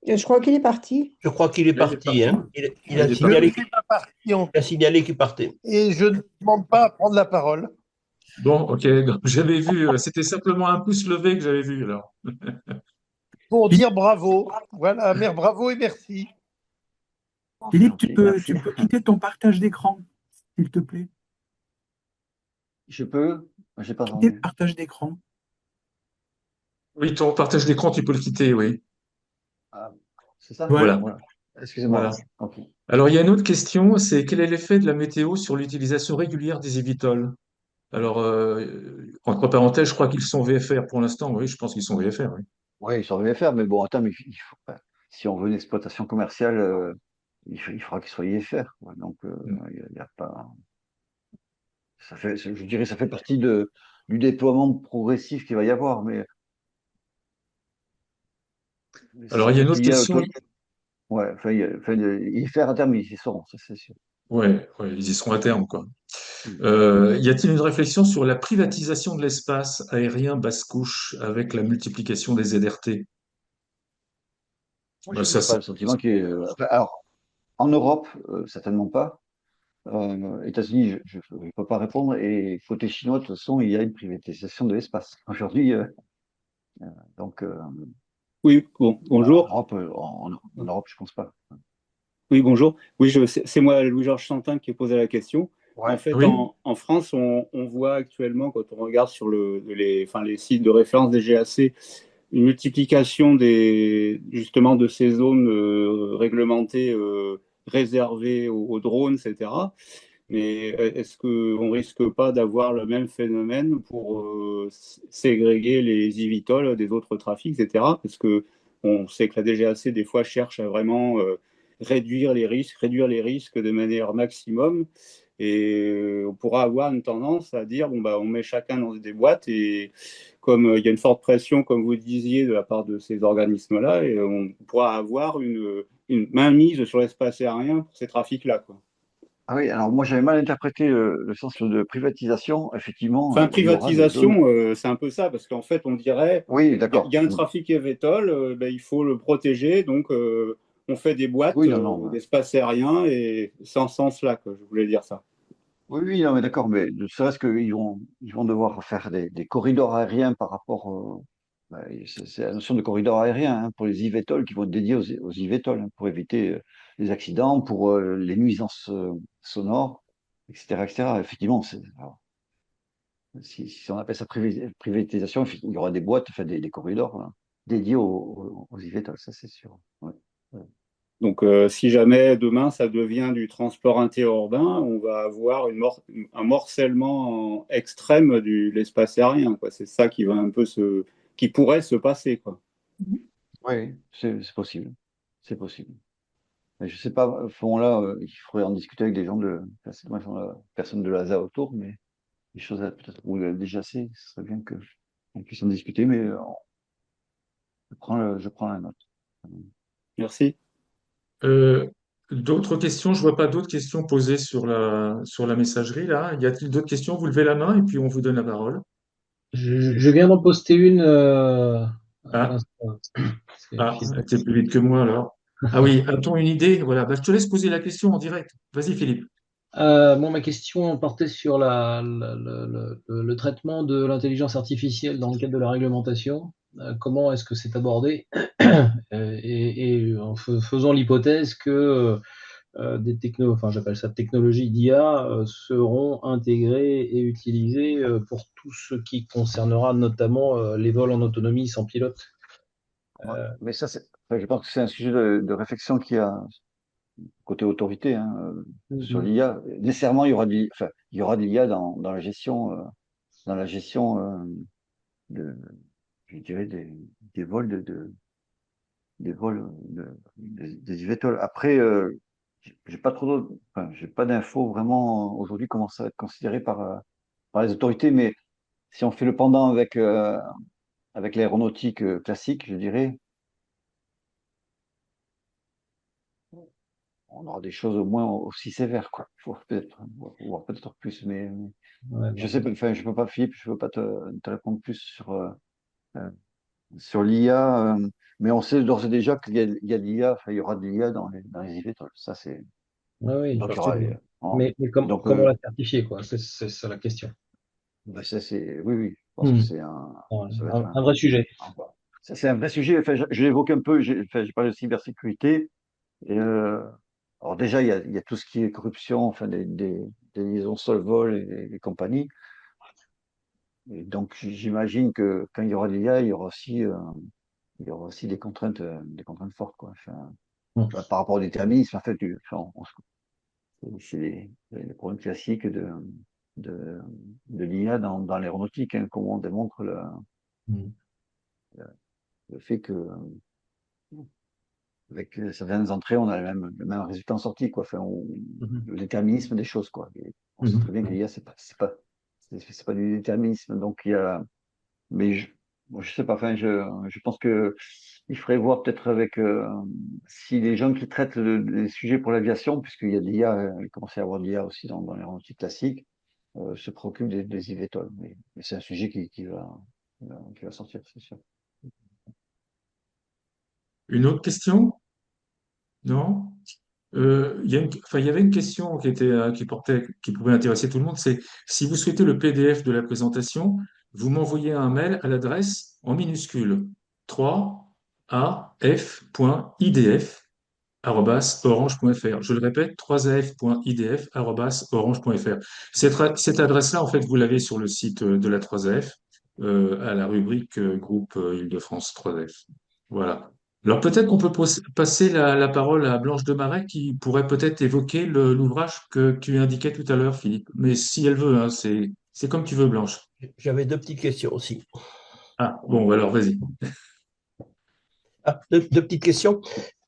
Je crois qu'il est parti.
Je crois qu'il est
Là, il est
parti,
parti.
hein. Il
Ah,
a
il est
Je ne
signalé,
parti.
suis pas parti
il a signalé qu'il partait.
et je ne demande pas à prendre la parole
Bon, ok. Donc, j'avais vu, c'était simplement un pouce levé que j'avais vu alors.
pour
Philippe,
dire bravo. Voilà, bravo et merci.
C'est
Philippe,
gentil, merci.
tu peux quitter ton partage d'écran, s'il te plaît.
Je peux? J'ai pas
Quitter le
entendu.
partage d'écran.
Oui, ton partage d'écran, tu peux le quitter, oui.
Ah, c'est ça?
Voilà.
Voilà,
Voilà.
voilà.
Excusez-moi. Ok.
Alors, il y a une autre question, c'est quel est l'effet de la météo sur l'utilisation régulière des évitols? Alors, entre parenthèses, je crois qu'ils sont VFR pour l'instant. Oui, je pense qu'ils sont VFR, oui.
Oui, ils sont faire, mais bon, attends, mais si on veut une exploitation commerciale, il faudra qu'ils soient IFR, quoi. Donc,
Mm.
il y a pas. Je dirais, ça fait partie du déploiement progressif qu'il va y avoir, mais
Alors,
ça
il y a
fait
une autre
qu'il y a
question.
ouais, IFR à terme, ils y seront, ça c'est sûr.
Ouais, ouais, ils y seront à terme, quoi.
Mm.
Y a-t-il une réflexion sur la privatisation de l'espace aérien basse couche avec la multiplication des ZRT?
Moi,
Bah,
je
ça,
n'ai pas le sentiment qu'il y ait, enfin, alors, en Europe, certainement pas. États-Unis, je ne peux pas répondre. Et côté chinois, de toute façon, il y a une privatisation de l'espace. Aujourd'hui, donc,
Oui, bon,
en
bonjour.
Europe, en Europe, je pense pas.
Oui, bonjour. Oui, c'est moi, Louis-Georges Santin, qui ai posé la question. En
Ouais.
fait,
oui.
en France, on voit actuellement, quand on regarde sur les sites de référence des GAC, une multiplication justement de ces zones réglementées réservées aux drones, etc. Mais est-ce qu'on risque pas d'avoir le même phénomène pour ségréguer les eVTOL des autres trafics, etc. Parce que on sait que la DGAC, des fois, cherche à vraiment réduire les risques de manière maximum. Et on pourra avoir une tendance à dire, bon, bah, on met chacun dans des boîtes et comme il y a une forte pression, comme vous disiez, de la part de ces organismes-là, et on pourra avoir une mainmise sur l'espace aérien pour ces trafics-là, quoi.
Ah oui, alors moi j'avais mal interprété le sens de privatisation. Effectivement,
Enfin,
il y aura des zones.
privatisation, c'est un peu ça, parce qu'en fait, on dirait,
Oui,
il y
d'accord.
a un trafic eVTOL, ben, il faut le protéger, donc on fait des boîtes
Oui, non, non.
d'espace aérien, et c'est en ce sens-là que je voulais dire ça.
Oui, oui, non, mais d'accord, mais ne serait-ce ils vont devoir faire des corridors aériens par rapport. Bah, c'est la notion de corridor aérien pour les eVTOL qui vont être dédiés aux eVTOL pour éviter les accidents, pour les nuisances sonores, etc., etc. Effectivement, alors, si on appelle ça privatisation, il y aura des boîtes, enfin des corridors dédiés aux eVTOL, ça c'est sûr. Ouais. Ouais.
Donc, si jamais demain ça devient du transport interurbain, on va avoir un morcellement extrême de l'espace aérien, quoi. C'est ça qui va un peu qui pourrait se passer, quoi.
Oui, c'est possible. C'est possible. Mais je sais pas, à ce moment-là, il faudrait en discuter avec des gens enfin, c'est dommage, on a personne de l'ASA autour, mais des choses peut-être, ou déjà c'est, ce serait bien qu'on puisse en discuter, mais je prends la note.
Merci.
Euh, d'autres questions? Je vois pas d'autres questions posées sur la messagerie là. Y a-t-il d'autres questions? Vous levez la main et puis on vous donne la parole.
Je viens d'en poster une à
Ah,
l'instant. C'est
ah,
Philippe.
t'es plus vite que moi alors. Ah oui, a-t-on une idée? Voilà, bah, je te laisse poser la question en direct. Vas-y, Philippe.
Bon, ma question portait sur le traitement de l'intelligence artificielle dans le cadre de la réglementation. Comment est-ce que c'est abordé? Et en faisant l'hypothèse que enfin j'appelle ça technologies d'IA, seront intégrées et utilisées pour tout ce qui concernera notamment les vols en autonomie sans pilote.
Ouais. Mais ça, enfin, je pense que c'est un sujet de réflexion qui a côté autorité sur
Mhm.
l'IA. Nécessairement, enfin, il y aura de l'IA dans la gestion de, je dirais des vols des vols des eVTOL. Après, j'ai pas enfin, j'ai pas d'infos vraiment aujourd'hui comment ça va être considéré par les autorités, mais si on fait le pendant avec l'aéronautique classique, je dirais, on aura des choses au moins aussi sévères, quoi. Voire peut-être plus, mais
Ouais,
je
bon.
sais pas, enfin, je peux pas, Philippe, je peux pas te répondre plus euh, sur l'IA, mais on sait d'ores et déjà il y a de l'IA, enfin, il y aura de l'IA dans les eVTOL. Ça, c'est,
Ouais, oui,
donc il y aura,
mais
donc,
comment la certifier, quoi? C'est ça la question.
bah, ça, oui, oui, je pense que
Hmm. Ouais,
ça va être
un vrai sujet.
voilà. Ça, c'est un vrai sujet. Enfin, je l'évoque un peu, enfin, j'ai parlé de cybersécurité. Et, alors déjà, il y a tout ce qui est corruption, enfin, des liaisons sol-vol et compagnie. Et donc, j'imagine que quand il y aura de l'IA, il y aura aussi des contraintes fortes, quoi. Enfin,
Hmm.
par rapport au déterminisme, en fait, c'est les problèmes classiques de, de l'IA dans l'aéronautique, comme on démontre
Hmm.
le fait que avec certaines entrées, on a le même résultat en sortie, quoi. Enfin,
Mhm.
le déterminisme des choses, quoi. Et on sait très bien que
Mhm.
l'IA, c'est pas du déterminisme. Donc, mais bon, je sais pas, enfin, je pense que il faudrait voir peut-être si les gens qui traitent les sujets pour l'aviation, puisqu'il y a de l'IA, il commence à y avoir de l'IA aussi dans l'aéronautique classique, se préoccupent des eVTOL. Mais c'est un sujet qui va sortir, c'est sûr.
Une autre question? Non? Il y avait une question qui pouvait intéresser tout le monde, c'est si vous souhaitez le PDF de la présentation, vous m'envoyez un mail à l'adresse en minuscule 3af.idf@orange.fr. Je le répète, 3af.idf@orange.fr. Cette adresse-là, en fait, vous l'avez sur le site de la 3F, à la rubrique groupe Île-de-France 3F. Voilà. Alors peut-être qu'on peut passer la parole à Blanche Demaret qui pourrait peut-être évoquer l'ouvrage que tu indiquais tout à l'heure, Philippe. Mais si elle veut, hein, c'est comme tu veux, Blanche.
J'avais deux petites questions aussi.
Ah, bon, alors vas-y.
Ah, deux petites questions.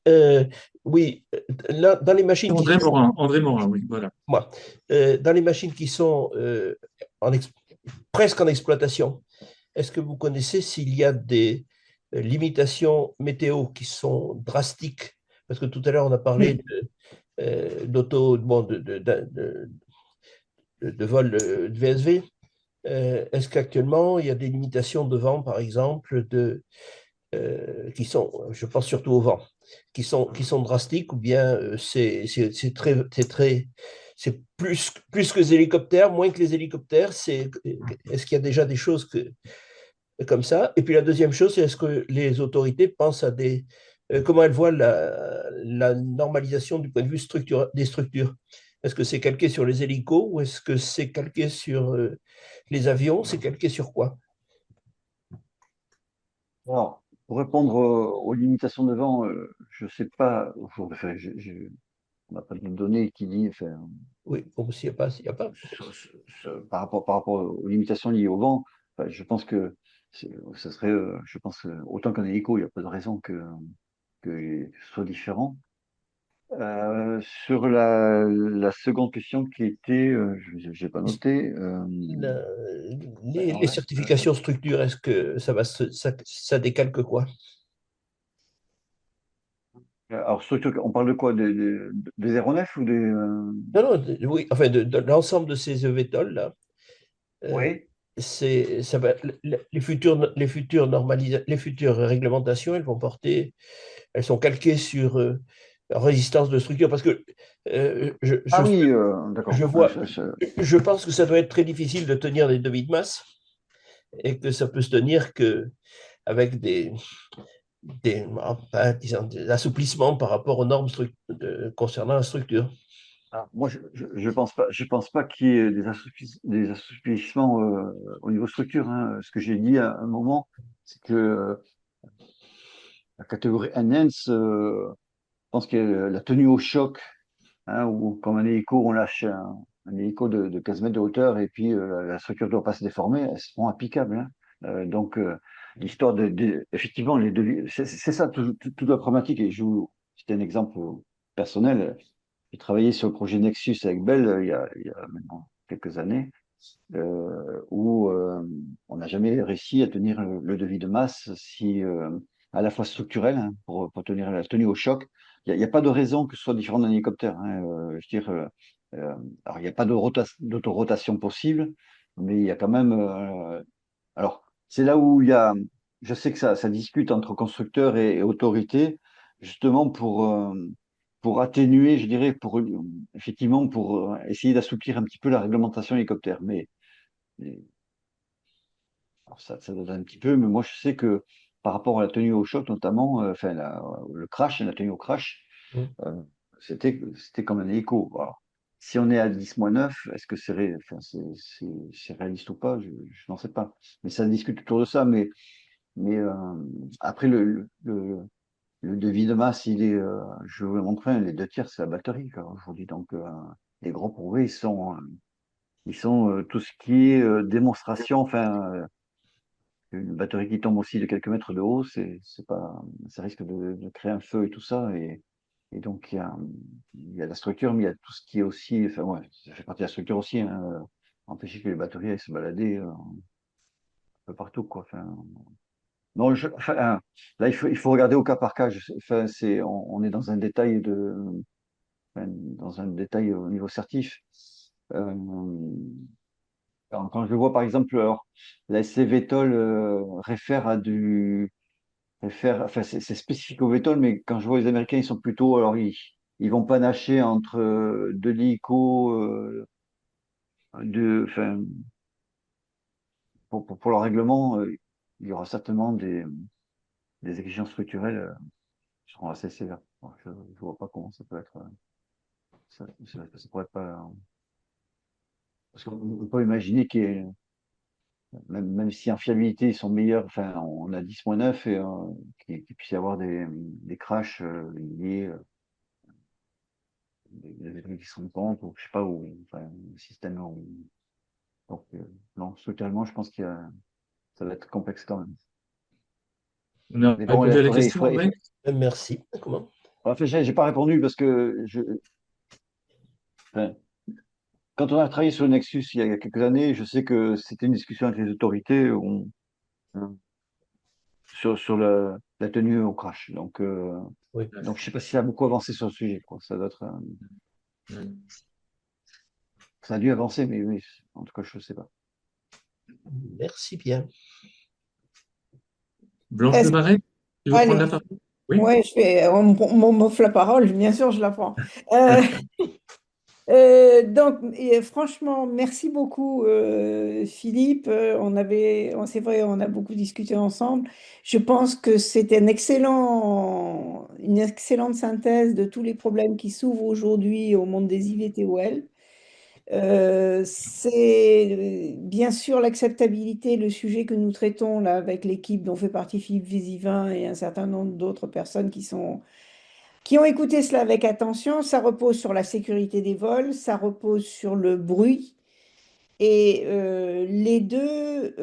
Euh, oui, là, dans les machines qui sont,
André Morin, oui, voilà.
moi, dans les machines qui sont presque en exploitation, est-ce que vous connaissez s'il y a des limitations météo qui sont drastiques? Parce que tout à l'heure, on a parlé
Oui.
d'auto, bon, de vol de VSV. Est-ce qu'actuellement, il y a des limitations de vent, par exemple, qui sont, je pense surtout au vent, qui sont drastiques, ou bien c'est plus que les hélicoptères, moins que les hélicoptères. Est-ce qu'il y a déjà des choses comme ça? Et puis la deuxième chose, c'est est-ce que les autorités pensent à comment elles voient la normalisation du point de vue des structures? Est-ce que c'est calqué sur les hélicos ou est-ce que c'est calqué sur les avions? C'est calqué sur quoi?
Alors, pour répondre aux limitations de vent, je sais pas, enfin, on n'a pas de données qui dit, enfin,
Oui, bon, s'il n'y a pas, s'il n'y a pas.
par rapport aux limitations liées au vent, enfin, je pense que ce serait, je pense, autant qu'un hélico, il n'y a pas de raison que ce soit différent. Sur la seconde question qui était, j'ai pas noté.
La- les
Ouais,
certifications structure, est-ce que ça décalque quoi?
alors, surtout, on parle de quoi? Des aéronefs ou des.
Non, non, oui, enfin, de l'ensemble de ces EVTOL, là, euh,
Oui.
ça va, les futures réglementations, elles sont calquées sur résistance de structure, parce que
Ah oui, d'accord.
je vois, je pense que ça doit être très difficile de tenir des devis de masse et que ça peut se tenir que avec disons, des assouplissements par rapport aux normes concernant la structure.
Moi, je pense pas qu'il y ait des assouplissements au niveau structure, hein. Ce que j'ai dit à un moment, c'est que la catégorie NENS, je pense que la tenue au choc, hein, ou comme un hélico, on lâche un hélico de 15 mètres de hauteur et puis la structure ne doit pas se déformer, elles seront applicables, hein. Donc, l'histoire effectivement, c'est ça toute la problématique. Et c'était un exemple personnel. J'ai travaillé sur le projet Nexus avec Bell il y a maintenant quelques années, où on n'a jamais réussi à tenir le devis de masse si, à la fois structurel, hein, pour tenir la tenue au choc. Il n'y a pas de raison que ce soit différent d'un hélicoptère, hein. Je veux dire, alors il n'y a pas d'autorotation possible, mais il y a quand même. Alors, c'est là où il y a. Je sais que ça discute entre constructeurs et autorités, justement pour atténuer, je dirais, effectivement, pour essayer d'assouplir un petit peu la réglementation hélicoptère. Mais alors ça donne un petit peu, mais moi je sais que par rapport à la tenue au choc, notamment, enfin, le crash, la tenue au crash,
Mm.
c'était comme un hélico. Alors, si on est à 10-9, est-ce que enfin, c'est réaliste ou pas? Je n'en sais pas. Mais ça discute autour de ça. Mais après, le devis de masse, je vous le montrer, les deux tiers, c'est la batterie, quoi, aujourd'hui. Donc, les gros progrès, ils sont tout ce qui est démonstration, enfin, une batterie qui tombe aussi de quelques mètres de haut, c'est pas, ça risque de créer un feu et tout ça. Et donc, il y a la structure, mais il y a tout ce qui est aussi, enfin, ouais, ça fait partie de la structure aussi, hein, empêcher que les batteries aillent se balader un peu partout, quoi. Enfin, non, enfin, là, il faut regarder au cas par cas. Enfin, on est dans un détail enfin, dans un détail au niveau certif. Euh, quand je vois, par exemple, alors, la SC VTOL réfère à enfin, c'est spécifique au VTOL, mais quand je vois les Américains, ils sont plutôt, alors ils vont panacher entre de l'ICO, enfin, pour leur règlement, il y aura certainement des exigences structurelles qui seront assez sévères. Bon, je ne vois pas comment ça peut être, ça pourrait pas, parce qu'on ne peut pas imaginer qu'il y ait, même si en fiabilité ils sont meilleurs, enfin, on a 10.9 et qu'il puisse y avoir des crashs liés des trucs qui se rendent compte, ou je sais pas, ou enfin, le système. Donc, non, structurellement, je pense ça va être complexe quand même.
On a
Mais bon,
répondu à la question, André?
Merci. Comment?
Enfin, j'ai pas répondu parce que enfin, quand on a travaillé sur le Nexus il y a quelques années, je sais que c'était une discussion avec les autorités sur la tenue au crash.
Oui.
Donc, je sais pas si ça a beaucoup avancé sur le sujet, quoi. Ça doit être, ça a dû avancer, mais oui, en tout cas, je ne sais pas.
Merci bien.
Blanche
Est-ce-
Desmarais, tu veux prendre la
Allez,
parole? Oui.
ouais, on m'offre la parole, bien sûr, je la prends. Donc, franchement, merci beaucoup, Philippe. C'est vrai, on a beaucoup discuté ensemble. Je pense que c'était une excellente synthèse de tous les problèmes qui s'ouvrent aujourd'hui au monde des IVTOL. C'est bien sûr l'acceptabilité, le sujet que nous traitons là avec l'équipe dont fait partie Philippe Vésivin et un certain nombre d'autres personnes qui ont écouté cela avec attention. Ça repose sur la sécurité des vols, ça repose sur le bruit. Et les deux,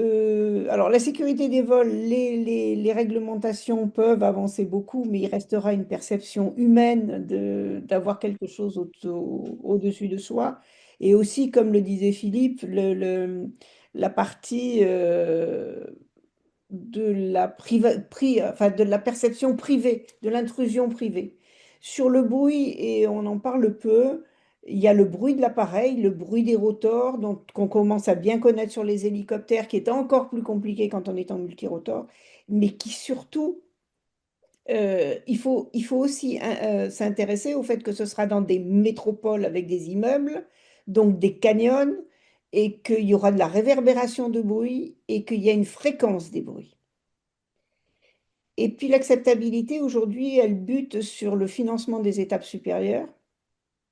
alors la sécurité des vols, les réglementations peuvent avancer beaucoup, mais il restera une perception humaine d'avoir quelque chose au-dessus de soi. Et aussi, comme le disait Philippe, la partie enfin, de la perception privée, de l'intrusion privée. Sur le bruit, et on en parle peu, il y a le bruit de l'appareil, le bruit des rotors, qu'on commence à bien connaître sur les hélicoptères, qui est encore plus compliqué quand on est en multirotor, mais qui surtout, il faut aussi s'intéresser au fait que ce sera dans des métropoles avec des immeubles, donc des canyons, et qu'il y aura de la réverbération de bruit et qu'il y a une fréquence des bruits. Et puis l'acceptabilité, aujourd'hui, elle bute sur le financement des étapes supérieures,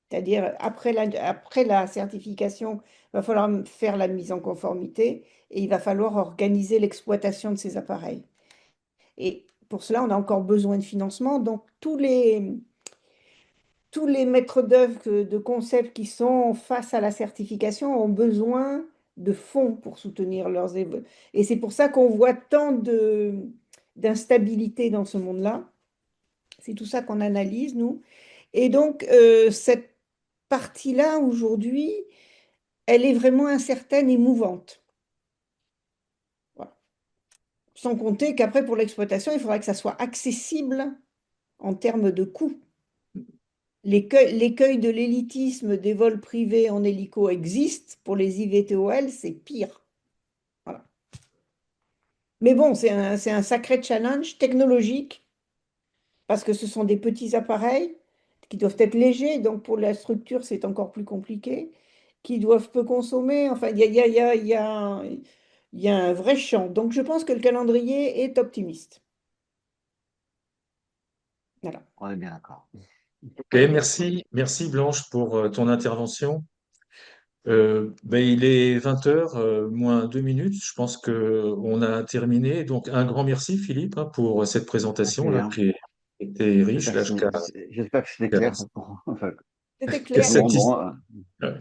c'est-à-dire après la certification, il va falloir faire la mise en conformité et il va falloir organiser l'exploitation de ces appareils. Et pour cela, on a encore besoin de financement. Donc tous les maîtres d'œuvre de concepts qui sont face à la certification ont besoin de fonds pour soutenir Et c'est pour ça qu'on voit tant d'instabilité dans ce monde-là. C'est tout ça qu'on analyse, nous. Et donc, cette partie-là, aujourd'hui, elle est vraiment incertaine et mouvante. Voilà. Sans compter qu'après, pour l'exploitation, il faudra que ça soit accessible en termes de coûts. L'écueil de l'élitisme des vols privés en hélico existe. Pour les IVTOL, c'est pire. Voilà. Mais bon, c'est un sacré challenge technologique parce que ce sont des petits appareils qui doivent être légers, donc pour la structure, c'est encore plus compliqué, qui doivent peu consommer. Enfin, il y a un vrai champ. Donc, je pense que le calendrier est optimiste. Voilà.
On est bien d'accord.
Ok, merci Blanche pour ton intervention. Ben, il est 20h moins 2 minutes. Je pense qu'on a terminé. Donc, un grand merci, Philippe, hein, pour cette
Ok,
présentation-là
hein.
qui était riche, là, jusqu'à
J'espère que c'était clair pour, enfin,
C'était
pour
clair.
tout le
satis-
monde. Bon,
ouais.